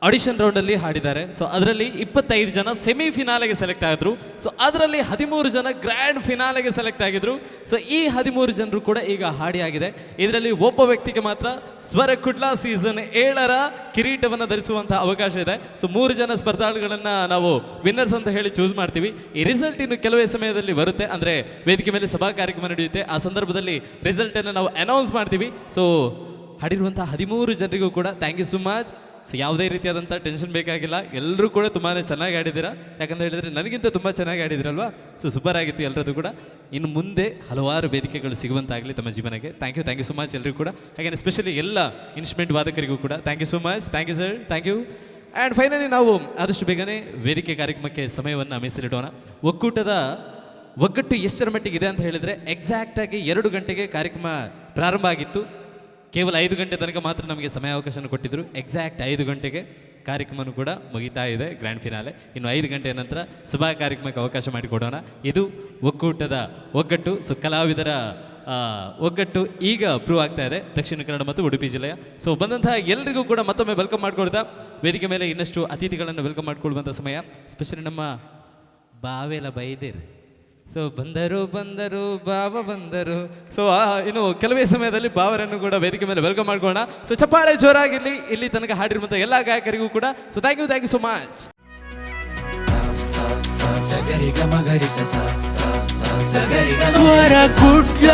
ಆಡಿಷನ್ ರೌಂಡಲ್ಲಿ ಹಾಡಿದ್ದಾರೆ. ಸೊ ಅದರಲ್ಲಿ 25 ಜನ ಸೆಮಿಫಿನಾಲೆಗೆ ಸೆಲೆಕ್ಟ್ ಆಗಿದ್ರು. ಸೊ ಅದರಲ್ಲಿ 13 ಜನ ಗ್ರ್ಯಾಂಡ್ ಫಿನಾಲೆಗೆ ಸೆಲೆಕ್ಟ್ ಆಗಿದ್ರು. ಸೊ ಈ 13 ಜನರು ಕೂಡ ಈಗ ಹಾಡಿ ಆಗಿದೆ. ಇದರಲ್ಲಿ ಒಬ್ಬ ವ್ಯಕ್ತಿಗೆ ಮಾತ್ರ ಸ್ವರ ಕುಡ್ಲ ಸೀಸನ್ 7ರ ಕಿರೀಟವನ್ನು ಧರಿಸುವಂತಹ ಅವಕಾಶ ಇದೆ. ಸೊ 3 ಜನ ಸ್ಪರ್ಧಾಳುಗಳನ್ನು ನಾವು ವಿನ್ನರ್ಸ್ ಅಂತ ಹೇಳಿ ಚೂಸ್ ಮಾಡ್ತೀವಿ. ಈ ರಿಸಲ್ಟ್ ಇನ್ನು ಕೆಲವೇ ಸಮಯದಲ್ಲಿ ಬರುತ್ತೆ, ಅಂದರೆ ವೇದಿಕೆ ಮೇಲೆ ಸಭಾ ಕಾರ್ಯಕ್ರಮ ನಡೆಯುತ್ತೆ. ಆ ಸಂದರ್ಭದಲ್ಲಿ ರಿಸಲ್ಟನ್ನು ನಾವು ಅನೌನ್ಸ್ ಮಾಡ್ತೀವಿ. ಸೊ ಹಾಡಿರುವಂಥ 13 ಜನರಿಗೂ ಕೂಡ thank you so much. So ಯಾವುದೇ ರೀತಿಯಾದಂಥ ಟೆನ್ಷನ್ ಬೇಕಾಗಿಲ್ಲ, ಎಲ್ಲರೂ ಕೂಡ ತುಂಬಾ ಚೆನ್ನಾಗಿ ಆಡಿದ್ದೀರಾ. ಯಾಕಂತ ಹೇಳಿದರೆ ನನಗಿಂತ ತುಂಬ ಚೆನ್ನಾಗಿ ಆಡಿದಿರಲ್ವಾ. ಸೊ ಸೂಪರ್ ಆಗಿತ್ತು ಎಲ್ಲರದ್ದು ಕೂಡ. ಇನ್ನು ಮುಂದೆ ಹಲವಾರು ವೇದಿಕೆಗಳು ಸಿಗುವಂತಾಗಲಿ ತಮ್ಮ ಜೀವನಕ್ಕೆ. ಥ್ಯಾಂಕ್ ಯು ಸೊ ಮಚ್ ಎಲ್ಲರಿಗೂ ಕೂಡ. ಹಾಗೆ ಎಸ್ಪೆಷಲಿ ಎಲ್ಲ ಇನ್ಸ್ಟ್ರುಮೆಂಟ್ ವಾದಕರಿಗೂ ಕೂಡ thank you so much. Thank you sir, thank you. And finally ನಾವು ಆದಷ್ಟು ಬೇಗನೆ ವೇದಿಕೆ ಕಾರ್ಯಕ್ರಮಕ್ಕೆ ಸಮಯವನ್ನು ಮೀಸಲಿಡೋಣ. ಒಗ್ಗಟ್ಟು ಎಷ್ಟರ ಮಟ್ಟಿಗೆ ಇದೆ ಅಂತ ಹೇಳಿದರೆ, ಎಕ್ಸಾಕ್ಟಾಗಿ 2 ಗಂಟೆಗೆ ಕಾರ್ಯಕ್ರಮ ಪ್ರಾರಂಭ ಆಗಿತ್ತು. ಕೇವಲ 5 ಗಂಟೆ ತನಕ ಮಾತ್ರ ನಮಗೆ ಸಮಯಾವಕಾಶನ ಕೊಟ್ಟಿದ್ದರು. ಎಕ್ಸಾಕ್ಟ್ 5 ಗಂಟೆಗೆ ಕಾರ್ಯಕ್ರಮನು ಕೂಡ ಮುಗಿತಾ ಇದೆ, ಗ್ರ್ಯಾಂಡ್ ಫಿನಾಲೆ. ಇನ್ನು 5 ಗಂಟೆಯ ನಂತರ ಸಭಾ ಕಾರ್ಯಕ್ರಮಕ್ಕೆ ಅವಕಾಶ ಮಾಡಿಕೊಡೋಣ. ಇದು ಒಗ್ಗಟ್ಟು. ಸೊ ಕಲಾವಿದರ ಒಗ್ಗಟ್ಟು ಈಗ ಪ್ರೂವ್ ಆಗ್ತಾ ಇದೆ ದಕ್ಷಿಣ ಕನ್ನಡ ಮತ್ತು ಉಡುಪಿ ಜಿಲ್ಲೆಯ. ಸೊ ಬಂದಂತಹ ಎಲ್ಲರಿಗೂ ಕೂಡ ಮತ್ತೊಮ್ಮೆ ವೆಲ್ಕಮ್ ಮಾಡ್ಕೊಳ್ತಾ ವೇದಿಕೆ ಮೇಲೆ ಇನ್ನಷ್ಟು ಅತಿಥಿಗಳನ್ನು ವೆಲ್ಕಮ್ ಮಾಡ್ಕೊಳ್ಳುವಂಥ ಸಮಯ. ಸ್ಪೆಷಲಿ ನಮ್ಮ ಬಾವೆಲ್ಲ ಬೈದಿರಿ. ಸೊ ಬಂದರು ಬಾವ ಬಂದರು. ಸೊ ಇನ್ನು ಕೆಲವೇ ಸಮಯದಲ್ಲಿ ಬಾವರನ್ನು ಕೂಡ ವೇದಿಕೆ ಮೇಲೆ ವೆಲ್ಕಮ್ ಮಾಡ್ಕೊಳ್ಳೋಣ. ಸೊ ಚಪ್ಪಾಳೆ ಜೋರಾಗಿರಲಿ ಇಲ್ಲಿ ತನಕ ಹಾಡಿರುವಂಥ ಎಲ್ಲ ಗಾಯಕರಿಗೂ ಕೂಡ. So thank you so much. ಸಗರಿ ಗಮಗರಿ ಸ ಸ ಸ ಸಗರಿ ಸ್ವರ ಕುಡ್ಲ